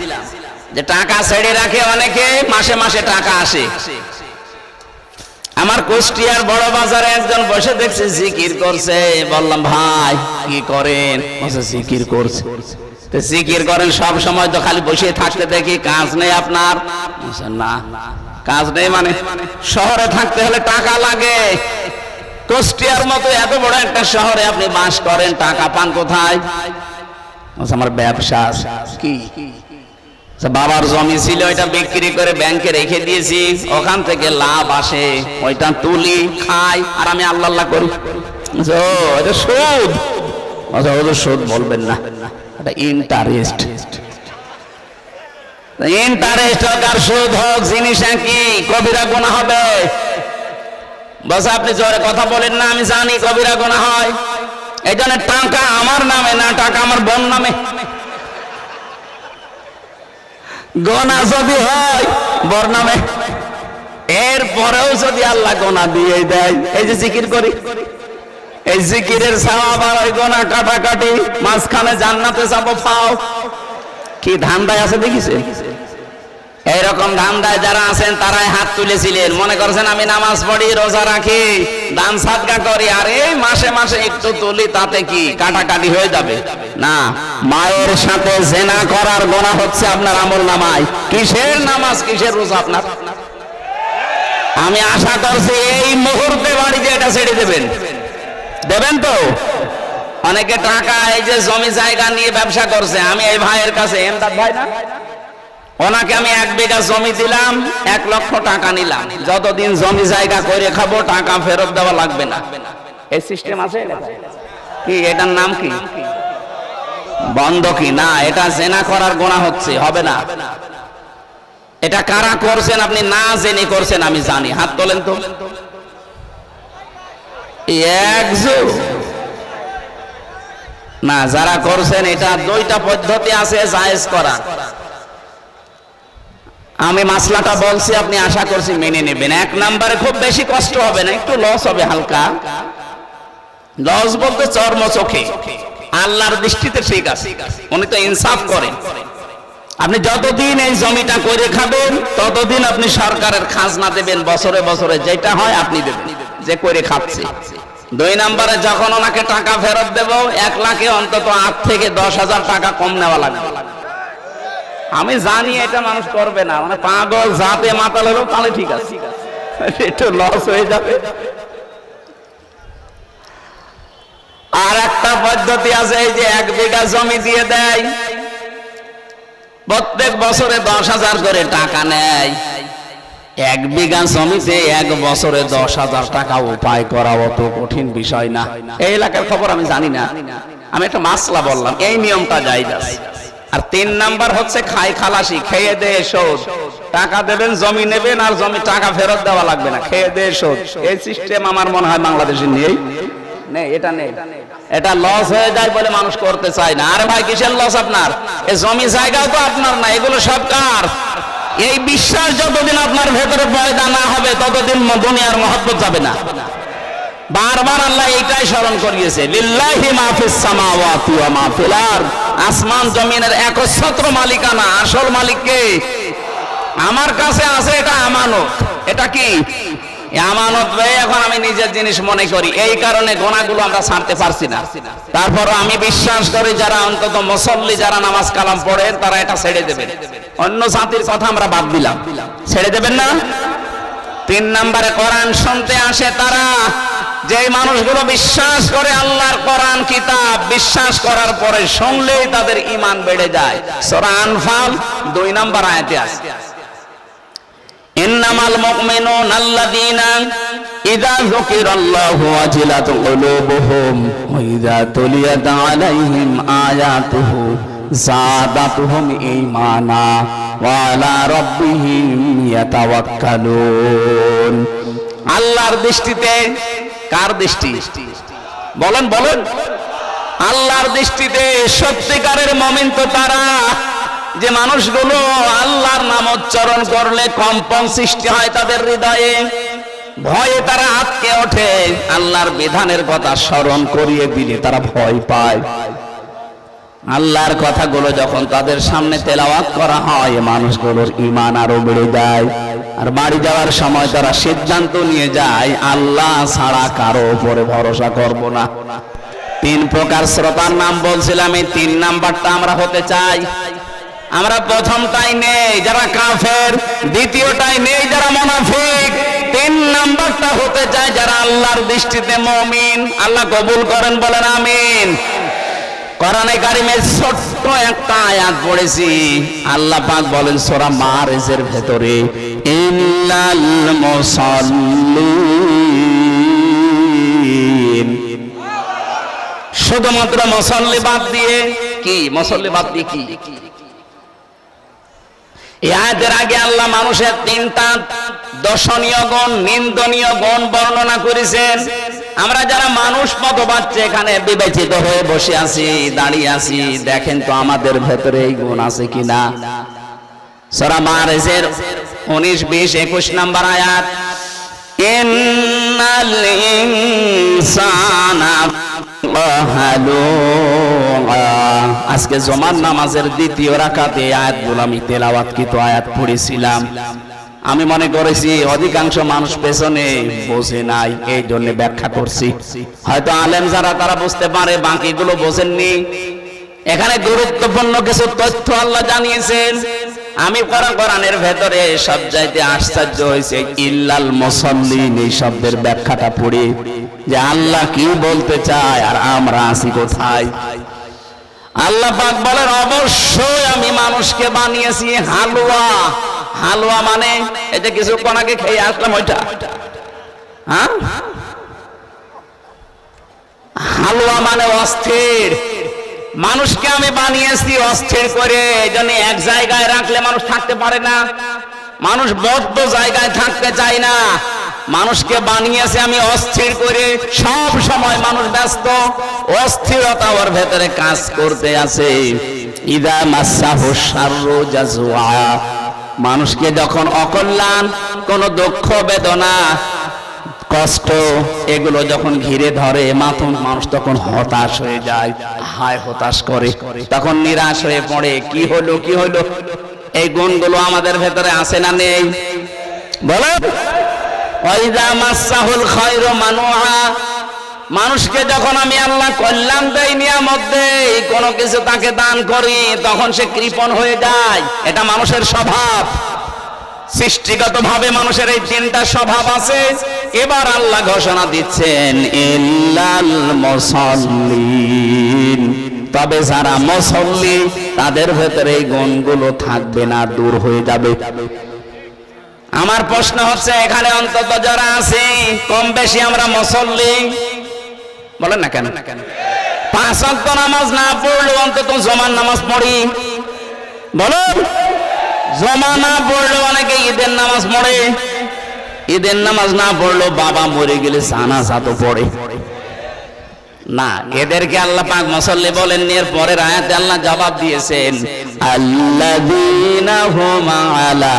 যে টাকা ছেড়ে রাখে অনেকে, মাসে মাসে টাকা আসে। আমার কুষ্টিয়ার বড় বাজারে একজন বসে দেখছি জিকির করছে। বললাম, ভাই কি করেন? জিকির করছে। জিকির করেন সব সময় তো খালি বসে থাকতে দেখি, কাজ নেই আপনার? না, কাজ নেই মানে শহরে থাকতে হলে টাকা লাগে। কুষ্টিয়ার মতো এত বড় একটা শহরে আপনি বাস করেন, টাকা পান কোথায়? আমার ব্যবসা। কি বাবার জমি ছিল, ওইটা বিক্রি করে ব্যাংকে রেখে দিয়েছি, ওখান থেকে লাভ আসে, ওইটা তুলি খাই, আর আমি আল্লাহ আল্লাহ করি। এটা সুদ। সুদ বলবেন না, এটা ইন্টারেস্ট। ইন্টারেস্ট হোক আর সুদ হোক, জিনিস কি কবিরা গুনাহ হবে। বস আপনি জোরে কথা বলেন না, আমি জানি কবিরা গুনাহ হয়। এই জন্য টাকা আমার নামে না, টাকা আমার বোন নামে। গোনা যদি হয় বর নামে, এরপরেও যদি আল্লাহ গোনা দিয়ে দেয়, এই যে জিকির করি, এই জিকিরের সওয়াব আর ওই গোনা কাটাকাটি, মাঝখানে জান্নাতে যাবো ফাও, কি ধান্দায় আছে দেখিছে? এইরকম ধান্দায় যারা আছেন তারাই হাত তুলেছিলেন, মনে করছেন আমি নামাজ পড়ি, রোজা রাখি, দান সাদকা করি, আর এই মাসে মাসে একটু তুলি, তাতে কি কাটাকাটি হয়ে যাবে? না, মায়ের সাথে জেনা করার গোনা হচ্ছে আপনার আমলনামায়। কিসের নামাজ, কিসের রোজা আপনার? আমি আশা করছি এই মুহূর্তে বাড়িতে এটা ছেড়ে দেবেন। দেবেন তো? অনেকে টাকা, এই যে জমি জায়গা নিয়ে ব্যবসা করছে, আমি এই ভাইয়ের কাছে, এমদাদ ভাই না, ওনাকে আমি 1 বিঘা জমি দিলাম, 1 লক্ষ টাকা নিলাম, যতদিন জমি জায়গা করে খাবো টাকা ফেরত দেওয়া লাগবে না। এই সিস্টেম আছে কি? এটার নাম কি? বন্ধকি। না, এটা জেনা করার গুনাহ হচ্ছে, হবে না। এটা কারা করছেন আপনি না জেনে করছেন আমি জানি, হাত তোলেন তো। না, যারা করছেন এটা 2টা পদ্ধতি আছে জায়েজ করা। আমি মাসলাটা বলছি, আপনি আশা করছি মেনে নেবেন। 1 নম্বরে খুব বেশি কষ্ট হবে না, একটু লস হবে হালকা। লস বলতে চর্ম চোখে, আল্লাহর দৃষ্টিতে ঠিক আছে, উনি তো ইনসাফ করেন। আপনি যতদিন এই জমিটা করে খাবেন ততদিন আপনি সরকারের খাজনা দেবেন, বছরে বছরে যেটা হয় আপনি দেবেন, যে করে খাচ্ছে। 2 নম্বরে যখন ওনাকে টাকা ফেরত দেব, 1 লাখে অন্তত 8 থেকে 10,000 টাকা কম নেওয়া লাগবে। আমি জানি এটা মানুষ করবে না, মানে পাগল জাতে মাতাল হলো তাহলে ঠিক আছে, একটু লস হয়ে যাবে। আর একটা পদ্ধতি আছে, এই যে 1 বিঘা জমি দিয়ে দেয়, প্রত্যেক বছরে 10,000 করে টাকা নেয়। 1 বিঘা জমিতে 1 বছরে 10,000 টাকা উপায় করা অত কঠিন বিষয় না। এই এলাকার খবর আমি জানি না, আমি একটা মাসলা বললাম, এই নিয়মটা জায়েজ আছে। আর 3 নাম্বার হচ্ছে খাই খালাসি, খেয়ে দেয়ে শোধ। টাকা দেবেন, জমি নেবেন, আর জমি টাকা ফেরত দেওয়া লাগবে না, খেয়ে দেয়ে শোধ। এই সিস্টেম আমার মনে হয় বাংলাদেশে নেই। এটা নেই, এটা লস হয়ে যায় বলে মানুষ করতে চায় না। আরে ভাই, কিসের লস আপনার? এই জমি জায়গাও তো আপনার না, এগুলো সব কার? এই বিশ্বাস যতদিন আপনার ভেতরে পয়দা না হবে ততদিন দুনিয়ার মহব্বত যাবে না। বারবার আল্লাহ এইটাই স্মরণ করিয়েছে, লিল্লাহি মা ফিস সামাওয়াতি ওয়া মা ফিল আরদ। আসমান জমিনের একচ্ছত্র মালিকানা, আসল মালিক কে? আমার কাছে আছে, এটা আমানত। এটা কি আমানত? এখন আমি নিজের জিনিস মনে করি, এই কারণে গোনাগুলো আমরা ছাড়তে পারছি না। তারপর আমি বিশ্বাস করি যারা অন্তত মুসল্লি, যারা নামাজ কালাম পড়েন, তারা এটা ছেড়ে দেবেন। অন্য জাতির কথা আমরা বাদ দিলাম, ছেড়ে দেবেন না। 3 নম্বরে কোরআন শুনতে আসে তারা, যে মানুষগুলো বিশ্বাস করে আল্লাহর কোরআন কিতাব, বিশ্বাস করার পরে শুনলেই তাদের ঈমান বেড়ে যায়। সূরা আনফাল 2 নম্বর আয়াতে আছে, ইন্নামাল মুমিনুনা আল্লাযীনা ইযা যুকিরাল্লাহু ওয়াজিলাত কুলুবুহুম ওয়া ইযা তুলিয়াত আলাইহিম আয়াতুহু যাদাতুহুম ঈমানা ওয়া আলা রাব্বিহিম ইয়াতাওয়াক্কালুন। আল্লাহর দৃষ্টিতে, কার দৃষ্টি? বলেন বলেন। আল্লাহর দৃষ্টিতে সত্যিকারের মুমিন তো তারা, যে মানুষগুলো আল্লাহর নাম উচ্চারণ করলে কম্পন সৃষ্টি হয় তাদের হৃদয়ে, ভয়ে তারা আটকে ওঠে, আল্লাহর বিধানের কথা স্মরণ করিয়ে দিলে তারা ভয় পায়। আল্লাহর কথাগুলো যখন তাদের সামনে তেলাওয়াত করা হয়, মানুষগুলোর ঈমান আরো বেড়ে যায়। আর বাড়ি যাওয়ার সময় তারা সিদ্ধান্ত নিয়ে যায়, আল্লাহ ছাড়া কারো উপরে ভরসা করব না। 3 প্রকার শ্রোতার নাম বলছিলাম, এই 3 নাম্বারটা আমরা হতে চাই। আমরা প্রথমটাই নেই যারা কাফের, দ্বিতীয়টাই নেই যারা মুনাফিক, 3 নাম্বারটা হতে চাই যারা আল্লাহর দৃষ্টিতে মুমিন। আল্লাহ কবুল করেন, বলেন আমিন। কোরআনে কারিমে ছোট্ট একটা আয়াত পড়েছি, আল্লাহ পাক বলেন সূরা মারিজের ভেতরে, ইল্লাল মুসাল্লিন, শুধুমাত্র মুসল্লি বাদ দিয়ে। কি মুসল্লি বাদ দিয়ে কি? এই আয়াতের আগে আল্লাহ মানুষের তিনটা দর্শনীয় গুণ, নিন্দনীয় গুণ বর্ণনা করেছেন। আমরা যারা মানুষ মতবাচ্চে এখানে বিবেচিত হয়ে বসে আছি, দাঁড়িয়ে আছি, দেখেন তো আমাদের ভেতরে এই গুণ আছে কিনা। সূরা মারিজের 19, 20, 21 নম্বর আয়াত, ইন্নাল ইনসানা আজকে জুমার নামাজের দ্বিতীয় রাকাতে আয়াতগুলো আমি তেলাওয়াতকৃত আয়াত পড়েছিলাম। আমি মনে করেছি অধিকাংশ মানুষ পেছনে বোঝে নাই, এই জন্য ব্যাখ্যা করছি। হয়তো আলেম যারা তারা বুঝতে পারে, বাকিগুলো বোঝেননি। এখানে গুরুত্বপূর্ণ কিছু তথ্য আল্লাহ জানিয়েছেন। আমি কোরআনের ভেতরে সব চাইতে আশ্চর্য হয়েছে ইল্লাল মুসাল্লিন এই শব্দের ব্যাখ্যাটা পড়ে, যে আল্লাহ কি বলতে চায় আর আমরা আছি কোথায়। আল্লাহ পাক বলেন, অবশ্যই আমি মানুষকে বানিয়েছি হালুয়া। হালুয়া মানে এই যে কিছুক্ষণ আগে খেয়ে আসলাম ওইটা, হ্যাঁ, হালুয়া মানে অস্থির। মানুষকে আমি বানিয়েছি অস্থির করে, এই জন্য এক জায়গায় রাখলে মানুষ থাকতে পারে না। মানুষ বদ্ধ জায়গায় থাকতে চায় না। মানুষকে বানিয়েছে আমি অস্থির করে, সব সময় মানুষ ব্যস্ত, অস্থিরতা ওর ভেতরে কাজ করতে আছে। ইদা মাসাহু শাররু জাজুআ, মানুষকে যখন অকল্যাণ, কোন দুঃখ, বেদনা, কষ্ট এগুলো যখন ঘিরে ধরে, মানুষ তখন হতাশ হয়ে যায়, হায় হতাশ করে, তখন নিরাশ হয়ে পড়ে। কি হলো কি হলো? এই গুণগুলো আমাদের ভেতরে আছে না নেই? বলো। ওয়াইদা মাসাহুল খায়রু মানুআ, মানুষকে যখন আমি আল্লাহ কল্যাণ দেই, নিয়ামত দেই, কোনো কিছু তাকে দান করি, তখন সে কৃপণ হয়ে যায়। এটা মানুষের স্বভাব। সৃষ্টিগতভাবে মানুষের এই তিনটা স্বভাব আছে। এবার আল্লাহ ঘোষণা দিচ্ছেন, ইল্লাল মুসাল্লিন, তবে যারা মুসল্লি তাদের ভেতরে এই গুণগুলো থাকবে না, দূর হয়ে যাবে। আমার প্রশ্ন হচ্ছে, এখানে অন্তত যারা আছে কম বেশি আমরা মুসল্লি, বলেন না কেন? 5 ওয়াক্ত নামাজ না পড়লেও অন্তত জুমার নামাজ পড়ি, বলুন। জমা না পড়লেও অনেকে ঈদের নামাজ পড়ে, ঈদের নামাজ না পড়লেও বাবা মরে গেলে জানাজা তো পড়ে না। এদেরকে আল্লাহ পাক মুসল্লি বলেননি। এর পরের আয়াতে আল্লাহ জবাব দিয়েছেন, আল্লাযীনা হুম আলা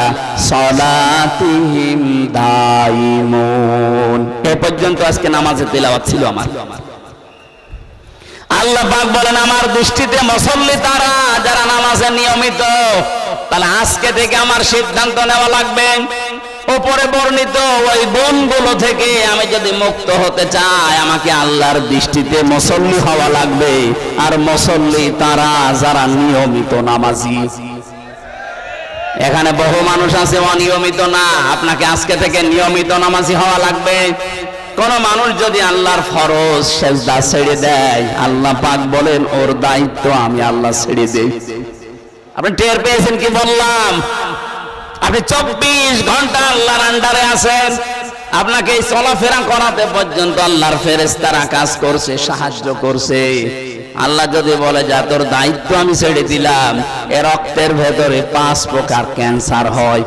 সালাতিহিম দাইমুন। এ পর্যন্ত আজকে নামাজের তেলাওয়াত ছিল আমার। আল্লাহ পাক বলেন, আমার দৃষ্টিতে মুসল্লি তারা যারা নামাজে নিয়মিত। তাহলে আজকে থেকে আমার সিদ্ধান্ত নেওয়া লাগবে, উপরে বর্ণিত ওই গুণগুলো থেকে আমি যদি মুক্ত হতে চাই, আমাকে আল্লাহর দৃষ্টিতে মুসল্লি হওয়া লাগবে। আর মুসল্লি তারা যারা নিয়মিত নামাজি। এখানে বহু মানুষ আছে অনিয়মিত না, আপনাকে আজকে থেকে নিয়মিত নামাজি হওয়া লাগবে। কোন মানুষ যদি আল্লাহর ফরজ সেজদা ছেড়ে দেয়, আল্লাহ পাক বলেন ওর দায়িত্ব আমি আল্লাহ ছেড়ে দেই। আপনি টের পেয়েছেন কি বললাম? আপনি 24 ঘন্টা আল্লাহর আন্ডারে আছেন। আপনাকে এই চলাফেরা করাতে পর্যন্ত আল্লাহর ফেরেশতারা কাজ করছে, সাহায্য করছে। আল্লাহ যদি বলে যা তোর দায়িত্ব আমি ছেড়ে দিলাম, এর রক্তের ভেতরে 5 প্রকার ক্যান্সার হয়।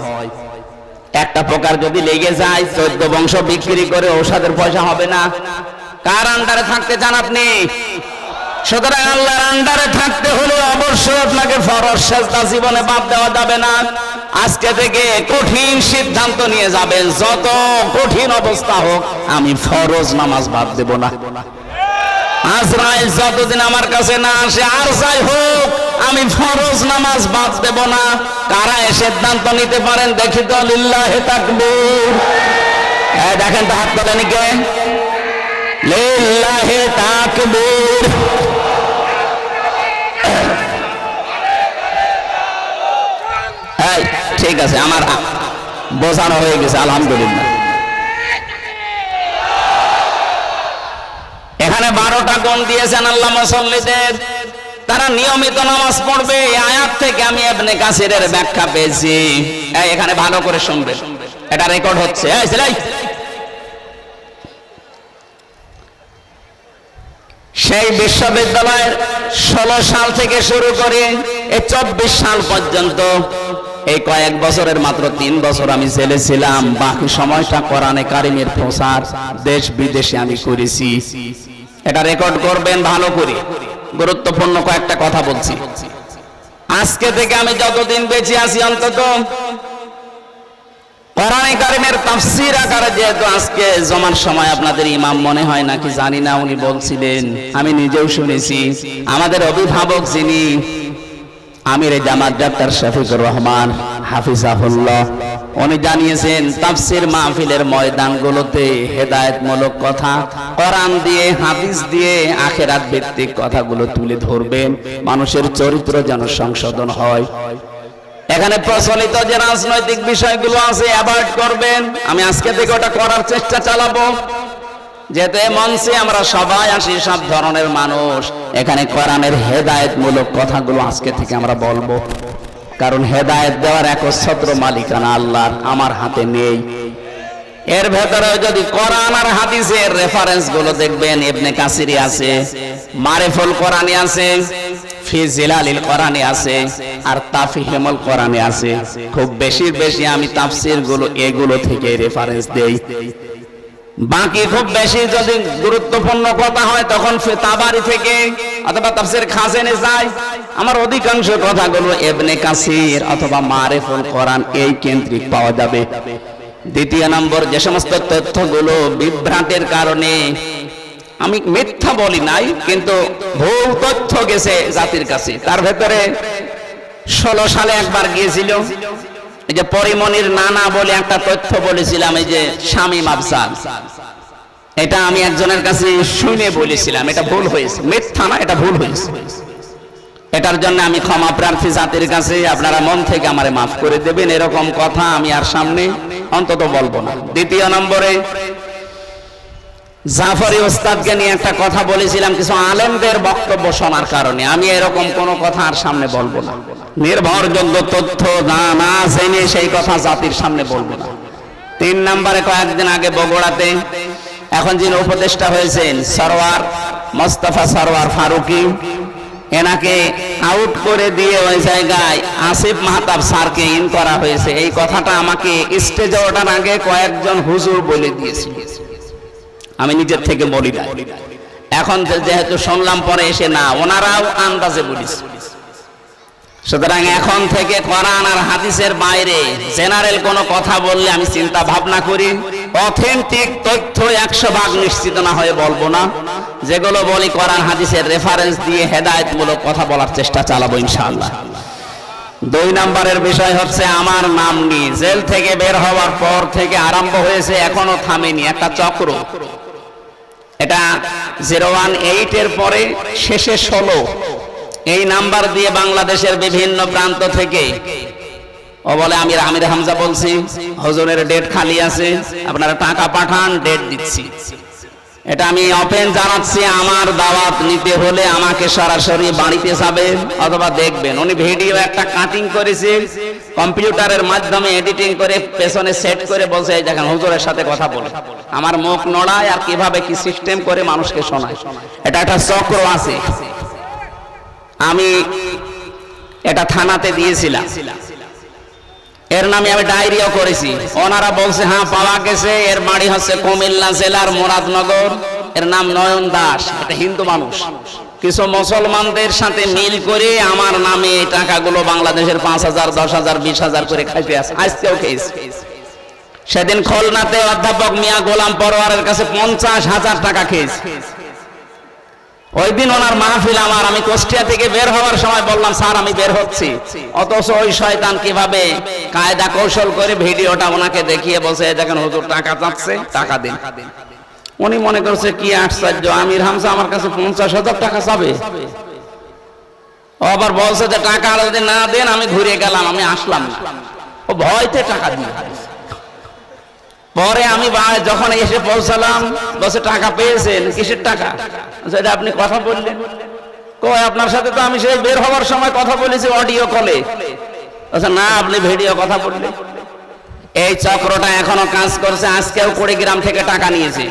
একটা প্রকার যদি লেগে যায়, 14 বংশ বিক্রি করে ঔষধের পয়সা হবে না। কার আন্ডারে থাকতে চান আপনি? সুতরাং আল্লাহর আন্ডারে থাকতে হলে অবশ্যই আপনাকে ফরজ সেজদা জীবনে বাদ দেওয়া যাবে না। আজকে থেকে কঠিন সিদ্ধান্ত নিয়ে যাবেন, যত কঠিন অবস্থা হোক আমি ফরজ নামাজ বাদ দেব না। আজরাইল যতদিন আমার কাছে না আসে, আর যাই হোক আমি ফরজ নামাজ বাদ দেব না। কারা এই সিদ্ধান্ত নিতে পারেন দেখি তো? লিল্লাহি তাকবীর। দেখেন তো, হাত তোলেন কে? লিল্লাহি তাকবীর। ঠিক আছে, আমার বোঝানো হয়ে গেছে, আলহামদুলিল্লাহ। এখানে 12টা গুণ দিয়েছেন আল্লাহ মুসল্লিদের। তারা নিয়মিত নামাজ পড়বে। এই আয়াত থেকে আমি ইবনে কাসিরের ব্যাখ্যা পেয়েছি। এখানে ভালো করে শুনবেন, এটা রেকর্ড হচ্ছে। সেই বিশ্ববিদ্যালয়ের 16 সাল থেকে শুরু করে এই 24 সাল পর্যন্ত এই কয়েক বছরের মাত্র 3 বছর আমি জেলে ছিলাম। বাকি সময়টা কোরআনে কারিমের প্রচার দেশ বিদেশে আমি করেছি। এটা রেকর্ড করবেন ভালো করে। গুরুত্বপূর্ণ কয়েকটা কথা বলছি। আজকে থেকে আমি যতদিন বেঁচে আছি অন্তত কোরআনে কারিমের তাফসীর আকারে, যেহেতু আজকে জমার সময় আপনাদের ইমাম মনে হয় নাকি জানি না, উনি বলছিলেন, আমি নিজেও শুনেছি, আমাদের অভিভাবক যিনি আমিরে জামাত ডাক্তার শফিকুর রহমান হাফিজাহুল্লাহ, উনি জানিয়েছেন তাফসীর মাহফিলের ময়দানগুলোতে হেদায়েতমূলক কথা কোরআন দিয়ে হাদিস দিয়ে আখিরাত ভিত্তিক কথাগুলো তুলে ধরবেন, মানুষের চরিত্র যেন সংশোধন হয়। এখানে প্রচলিত যে রাজনৈতিক বিষয়গুলো আছে অ্যাভয়েড করবেন। আমি আজকে থেকে ওটা করার চেষ্টা চালাবো। যেহেতু এই মঞ্চে আমরা সবাই আসি সব ধরনের মানুষ, এখানে কোরআনের হেদায়েতমূলক কথাগুলো আজকে থেকে আমরা বলবো। কারণ হেদায়েত দেওয়ার একচ্ছত্র মালিকানা আল্লাহর, আমার হাতে নেই। এর ভেতরে যদি কোরআন আর হাদিসের রেফারেন্স গুলো দেখবেন, ইবনে কাসিরি আছে, মারিফুল কোরআনে আছে, ফি জিলালিল কোরআনে আছে, আর তাফহিমুল কোরআনে আছে। খুব বেশি আমি তাফসীর গুলো এগুলো থেকে রেফারেন্স দেই। বাকি খুব বেশি যদি গুরুত্বপূর্ণ কথা হয় তখন তাবারি থেকে অথবা তাফসীর খাজানে যায়। আমার অধিকাংশ কথাগুলো ইবনে কাসির অথবা মারিফুল কোরআন এই কেন্দ্রিক পাওয়া যাবে। দ্বিতীয় নম্বর, যে সমস্ত তথ্যগুলো বিভ্রাটের কারণে, আমি মিথ্যা বলি নাই, কিন্তু ভুল তথ্য গেছে জাতির কাছে, তার ভেতরে 16 সালে একবার গিয়েছিল, এই যে পরিমণির নানা বলে একটা তথ্য বলেছিলাম, এই যে শামীম আফজাল, এটা আমি একজনের কাছে শুনে বলেছিলাম, এটা ভুল হয়েছে, মিথ্যা না, এটা ভুল হয়েছে। এটার জন্য আমি ক্ষমা প্রার্থী জাতির কাছে, আপনারা মন থেকে আমারে মাফ করে দেবেন। এরকম কথা আমি আর সামনে অন্তত বলবো না। দ্বিতীয় নম্বরে, জাফরি ওস্তাদকে নিয়ে একটা কথা বলেছিলাম কিছু আলেমদের বক্তব্য শোনার কারণে, আমি এরকম কোনো কথা আর সামনে বলবো না। নির্ভরযোগ্য তথ্য না জেনে সেই কথা জাতির সামনে বলবো না। 3 নম্বরে, কয়েকদিন আগে বগুড়াতে এখন যিনি উপদেষ্টা হয়েছেন সরওয়ার মোস্তফা সরওয়ার ফারুকি, এনাকে আউট করে দিয়ে ওই জায়গায় আসিফ মাহতাব স্যারকে ইন করা হয়েছে। এই কথাটা আমাকে স্টেজে ওঠার আগে কয়েকজন হুজুর বলে দিয়েছিল, আমি নিজের থেকে বলি না। এখন যেহেতু শুনলাম পরে এসে, না, ওনারাও আন্দাজে বলিস। সুতরাং এখন থেকে কোরআন আর হাদিসের বাইরে জেনারেল কোনো কথা বললে আমি চিন্তা ভাবনা করি, অথেন্টিক তথ্য 100% নিশ্চিত না হয়ে বলবো না। যেগুলো বলি কোরআন হাদিসের রেফারেন্স দিয়ে হেদায়েতমূলক কথা বলার চেষ্টা চালাবো ইনশাআল্লাহ। 2 নম্বরের বিষয় হচ্ছে, আমার নাম নিয়ে জেল থেকে বের হওয়ার পর থেকে আরম্ভ হয়েছে, এখনো থামেনি একটা চক্র। এটা 018 এর পরে শেষে 16 এই নাম্বার দিয়ে বাংলাদেশের বিভিন্ন প্রান্ত থেকে ও বলে, আমি আমির হামজা বলছি, হুজুরের ডেট খালি আছে, আপনারা টাকা পাঠান, ডেট দিচ্ছি। এটা আমি ওপেন জানাচ্ছি, আমার দাওয়াত নিতে হলে আমাকে সরাসরি বাড়িতে যাবেন অথবা দেখবেন। উনি ভিডিও একটা কাটিং করেছে, কম্পিউটারের মাধ্যমে এডিটিং করে পেছনে সেট করে বলছে, এই দেখেন হুজুরের সাথে কথা বলে, আমার মুখ নড়ায় আর কিভাবে কি সিস্টেম করে মানুষকে শোনায়। এটা একটা চক্র আছে। আমি এটা থানাতে দিয়েছিলাম, এর নামে আমি ডায়েরিও করেছি। ওনারা বলছে হ্যাঁ পাওয়া গেছে, এর বাড়ি হচ্ছে কুমিল্লা জেলার মুরাদনগর, এর নাম নয়ন দাস, এটা হিন্দু মানুষ। কিছু মুসলমানদের সাথে মিল করে আমার নামে এই টাকাগুলো বাংলাদেশের 5,000, 10,000, 20,000 করে খাইতে আছে, আজকেও খেয়েছে। সেদিন খুলনাতে অধ্যাপক মিয়া গোলাম পরোয়ারের কাছে 50,000 টাকা খেয়েছে। ওই দিন ওনার মাহফিল আমার, আমি কুষ্টিয়া থেকে বের হওয়ার সময় বললাম, স্যার আমি বের হচ্ছি, অথচ ওই শয়তান কিভাবে কায়দা কৌশল করে ভিডিওটা ওনাকে দেখিয়ে বলছে, দেখেন হুজুর টাকা চাচ্ছে, টাকা দিন। উনি মনে করছে কি আশ্চর্য, আমির হামজা আমার কাছে 50,000 টাকা চাবে। ও আবার বলছে যে টাকা যদি না দেন আমি ঘুরে গেলাম, আমি আসলাম না। ও ভয়তে টাকা দিয়ে। পরে আমি যখন এসে পৌঁছালাম, বলছে টাকা পেয়েছেন, কিসের টাকা? এটা আপনি কথা বললেন। কয় আপনার সাথে তো আমি সেই বের হওয়ার সময় কথা বলেছি অডিও কলে। আচ্ছা না, আপনি ভিডিও কথা বললেন। এই চক্রটা এখনো কাজ করছে, আজকেও কুড়িগ্রাম থেকে টাকা নিয়েছে।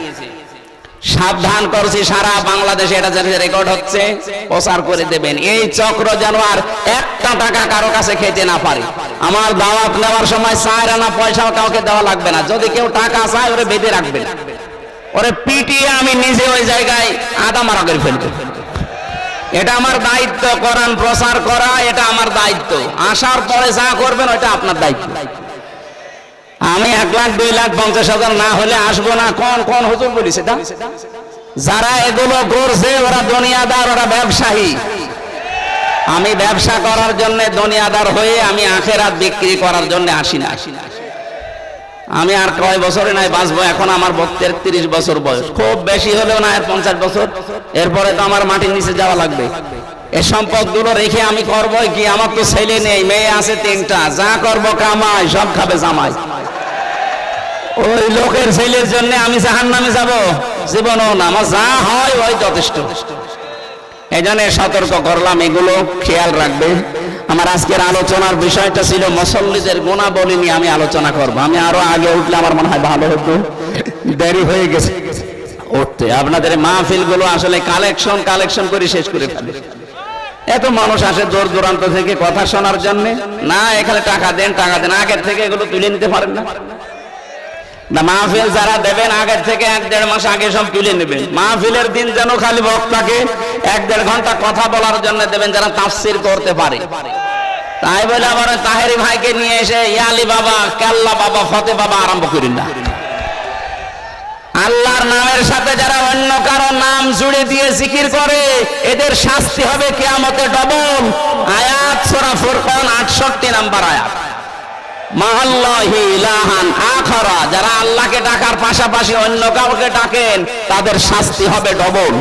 সাবধান করছি, সারা বাংলাদেশে এটা যাতে রেকর্ড হচ্ছে, প্রচার করে দেবেন। এই চক্র যেন আর একটা টাকা কারো কাছে খেতে না পারে। আমার দাওয়াত নেওয়ার সময় 4 আনা পয়সাও কাউকে দেওয়া লাগবে না। যদি কেউ টাকা চায় ওরে বেঁধে রাখবেন, ওরে পিটিয়ে আমি নিজে ওই জায়গায় আদা মারা করে ফেলবো। এটা আমার দায়িত্ব, কোরআন প্রচার করা এটা আমার দায়িত্ব। আসার পরে যা করবেন ওটা আপনার দায়িত্ব। আমি 1 লাখ 2 লাখ 50,000 না হলে আসবো না, কোন কোন হুজুর বলেছে? যারা এগুলো করছে ওরা দুনিয়াদার, ওরা ব্যবসায়ী। আমি ব্যবসা করার জন্য দুনিয়াদার হয়ে আমি আখেরাত বিক্রি করার জন্য আসি না। আমি আর কয় বছরে নাই বাঁচবো, এখন আমার 33 বছর বয়স, খুব বেশি হলেও না আর 50 বছর। এরপরে তো আমার মাটির নিচে যাওয়া লাগবে। এই সম্পদগুলো রেখে আমি করবো কি? আমার তো ছেলে নেই, মেয়ে আছে 3টা, যা করবো কামাই, সব খাবে জামাই। ওই লোকের ছেলের জন্য আমি জাহান্নামে যাব? জীবনও না। আমার যা হয় ওই যথেষ্ট। এই জন্য সতর্ক করলাম, এগুলো খেয়াল রাখবেন। আমার আজকের আলোচনার বিষয়টা ছিল মুসল্লিদের গুণাবলী নিয়ে আমি আলোচনা করব। আমি আরো আগে উঠলে আমার মনে হয় ভালো হতো, দেরি হয়ে গেছে উঠতে। আপনাদের মাহফিল গুলো আসলে কালেকশন করে শেষ করে ফেলে। এত মানুষ আসে দূর দূরান্ত থেকে কথা শোনার জন্য। না, এখানে টাকা দেন, আগের থেকে এগুলো তুলে নিতে পারেন না। মাহফিল যারা দেবেন আগের থেকে 1-1.5 মাস আগে সব তুলে নেবেন। মাহফিলের দিন যেন খালি বক্তাকে 1-1.5 ঘন্টা কথা বলার জন্য দেবেন, যারা তাফসীর করতে পারে। তাই বলে আবার তাহেরি ভাইকে নিয়ে এসে ইয়ালি বাবা, কেল্লা বাবা, ফতে বাবা আরম্ভ করেন না। আল্লাহর নামের সাথে যারা অন্য কারো নাম জুড়ে দিয়ে জিকির করে এদের শাস্তি হবে কিয়ামতে ডবল। আয়াত সূরা ফুরকান 68 নম্বর আয়াত। মাআল্লাহি ইলাহান আখারা, যারা আল্লাহকে ডাকার পাশাপাশি অন্য কাউকে ডাকেন তাদের শাস্তি হবে ডবল।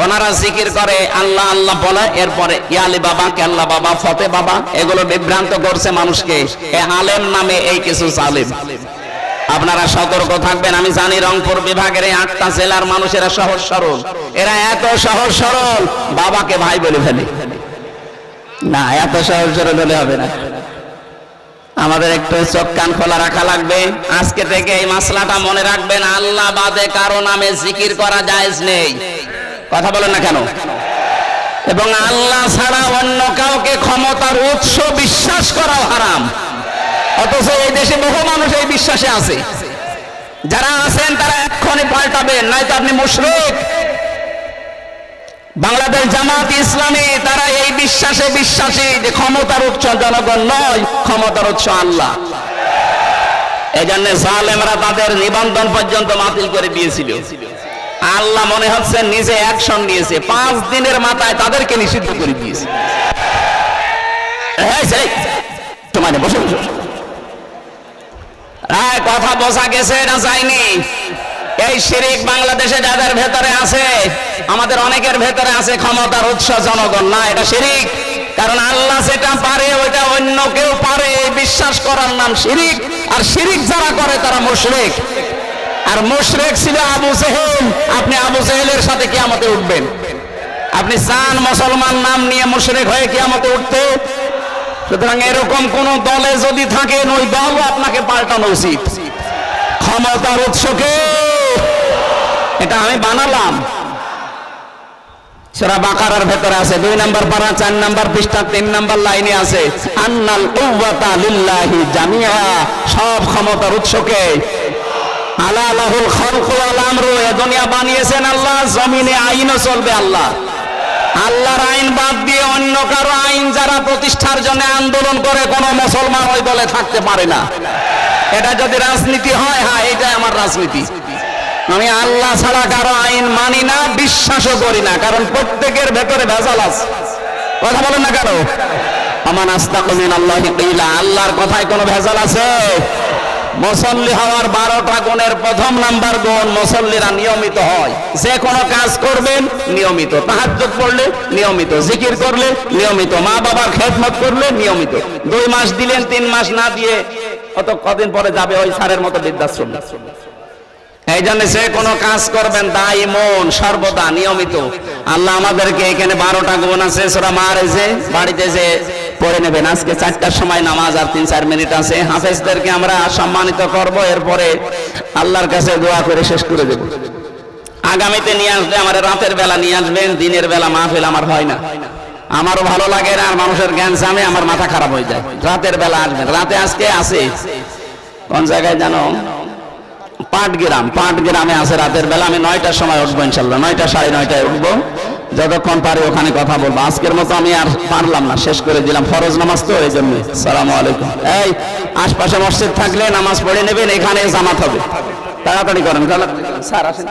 ওনারা জিকির করে, আল্লাহ আল্লাহ বলে, এরপরে ইয়ালি বাবা, কেল্লা বাবা, ফতে বাবা, এগুলো বিভ্রান্ত করছে মানুষকে। এ আলেম নামে এই কিছু জালেম। আপনারা সতর্ক থাকবেন। আমি জানি রংপুর বিভাগের এই 8টা জেলার মানুষেরা সহজ সরল, এরা এত সহজ সরল বাবাকে ভাই বলে ফেলে। না, এত সহজ সরল হলে হবে না। আমাদের একটু চোখ কান খোলা রাখা লাগবে। আজকে থেকে এই মাসলাটা মনে রাখবেন, আল্লাহ বাদে কারো নামে জিকির করা জায়েজ নেই। কথা বলেন না কেন? এবং আল্লাহ ছাড়া অন্য কাউকে ক্ষমতার উৎস বিশ্বাস করা হারাম। অথচ এই দেশে বহু মানুষ এই বিশ্বাসে আছে। যারা আছেন তারা এক্ষুনি পাল্টাবেন, নয়তো আপনি মুশরিক। বাংলাদেশ জামাত ইসলামী তারা এই বিশ্বাসে বিশ্বাসী যে ক্ষমতার উৎস জনগণ নয়, ক্ষমতার উৎস আল্লাহ। এই জন্য জালেমরা তাদের নিবন্ধন পর্যন্ত বাতিল করে দিয়েছিল। আল্লাহ মনে হচ্ছে নিজে অ্যাকশন নিয়েছে, 5 দিনের মাথায় তাদেরকে নিষিদ্ধ করে দিয়েছে। তোমার বসে বসে কথা বোঝা গেছে না যায়নি? এই শিরিক বাংলাদেশে যাদের ভেতরে আছে, আমাদের অনেকের ভেতরে আছে, ক্ষমতার উৎস জনগণ না, এটা শিরিক। কারণ আল্লাহ যেটা পারে ওইটা অন্য কেউ পারে, বিশ্বাস করার নাম শিরিক। আর শিরিক যারা করে তারা মুশরিক। আর মুশরিক ছিল আবু জেহেল। আপনি আবু জেহেলের সাথে কিয়ামতে উঠবেন? আপনি চান মুসলমান নাম নিয়ে মুশরিক হয়ে কিয়ামতে উঠতে? সুতরাং এরকম কোন দলে যদি থাকেন, ওই দল আপনাকে পাল্টানো উচিত। ক্ষমতার উৎসকে এটা আমি বানালাম। সূরা বাকারার ভেতরে আছে, 2 নম্বর পারা 4 নম্বর পৃষ্ঠা 3 নম্বর লাইনে আছে, আন্নাল কুওয়াতা লিল্লাহি জামিআ, সব ক্ষমতার উৎসকে। আলা লাহুল খালকু ওয়াল আমরু, এই দুনিয়া বানিয়েছেন আল্লাহ, জমিনে আইনও চলবে আল্লাহ। আল্লাহর আইন বাদ দিয়ে অন্য কারো আইন যারা প্রতিষ্ঠার জন্য আন্দোলন করে, কোন মুসলমান ওই দলে থাকতে পারে না। এটা যদি রাজনীতি হয়, হ্যাঁ এটাই আমার রাজনীতি। আমি আল্লাহ ছাড়া কারো আইন মানি না, বিশ্বাসও করি না, কারণ প্রত্যেকের ভেতরে ভেজাল আছে। কথা বলেন না কেন? আমান আস্তাকু মিনাল্লাহি কিলা, আল্লাহর কথায় কোনো ভেজাল আছে? মুসল্লি হওয়ার 12টা গুণের প্রথম নাম্বার গুণ, মুসল্লিরা নিয়মিত হয়। যে কোনো কাজ করবেন নিয়মিত, তাহাজ্জুদ পড়লে নিয়মিত, জিকির করলে নিয়মিত, মা বাবার খেদমত করলে নিয়মিত। 2 মাস দিলেন, 3 মাস না দিয়ে অত কদিন পরে যাবে ওই সারের মতো বৃদ্ধাশ্রম। এই জন্য যে কোনো কাজ করবেন দাইমন সর্বদা নিয়মিত। আল্লাহ আমাদেরকে এখানে 12টা গুণ আছে সূরা মাআরিজে, বাড়িতে যে পড়ে নেবেন। আজকে 4টার সময় নামাজ, আর 3-4 মিনিট আছে। হাফেজদেরকে আমরা সম্মানিত করব, এরপরে আল্লাহর কাছে দোয়া করে শেষ করে দেব। আগামীতে নিয়ে আসবে, আমার রাতের বেলা নিয়ে আসবেন, দিনের বেলা মাহফিল আমার হয় না, আমারও ভালো লাগে না, আর মানুষের জ্ঞান জামে আমার মাথা খারাপ হয়ে যায়। রাতের বেলা আসবেন। রাতে আজকে আছে কোন জায়গায় জানো, পাটগ্রামে আছে রাতের বেলা। আমি 9টার সময় উঠবো ইনশাল্লাহ, 9টা 9:30টায় উঠবো, যতক্ষণ পারি ওখানে কথা বলবো। আজকের মতো আমি আর পারলাম না, শেষ করে দিলাম, ফরজ নামাজ তো, এই জন্য। আসসালামু আলাইকুম। এই আশপাশে মসজিদ থাকলে নামাজ পড়ে নেবেন, এখানে জামাত হবে, তাড়াতাড়ি করেন। স্যার আসেন।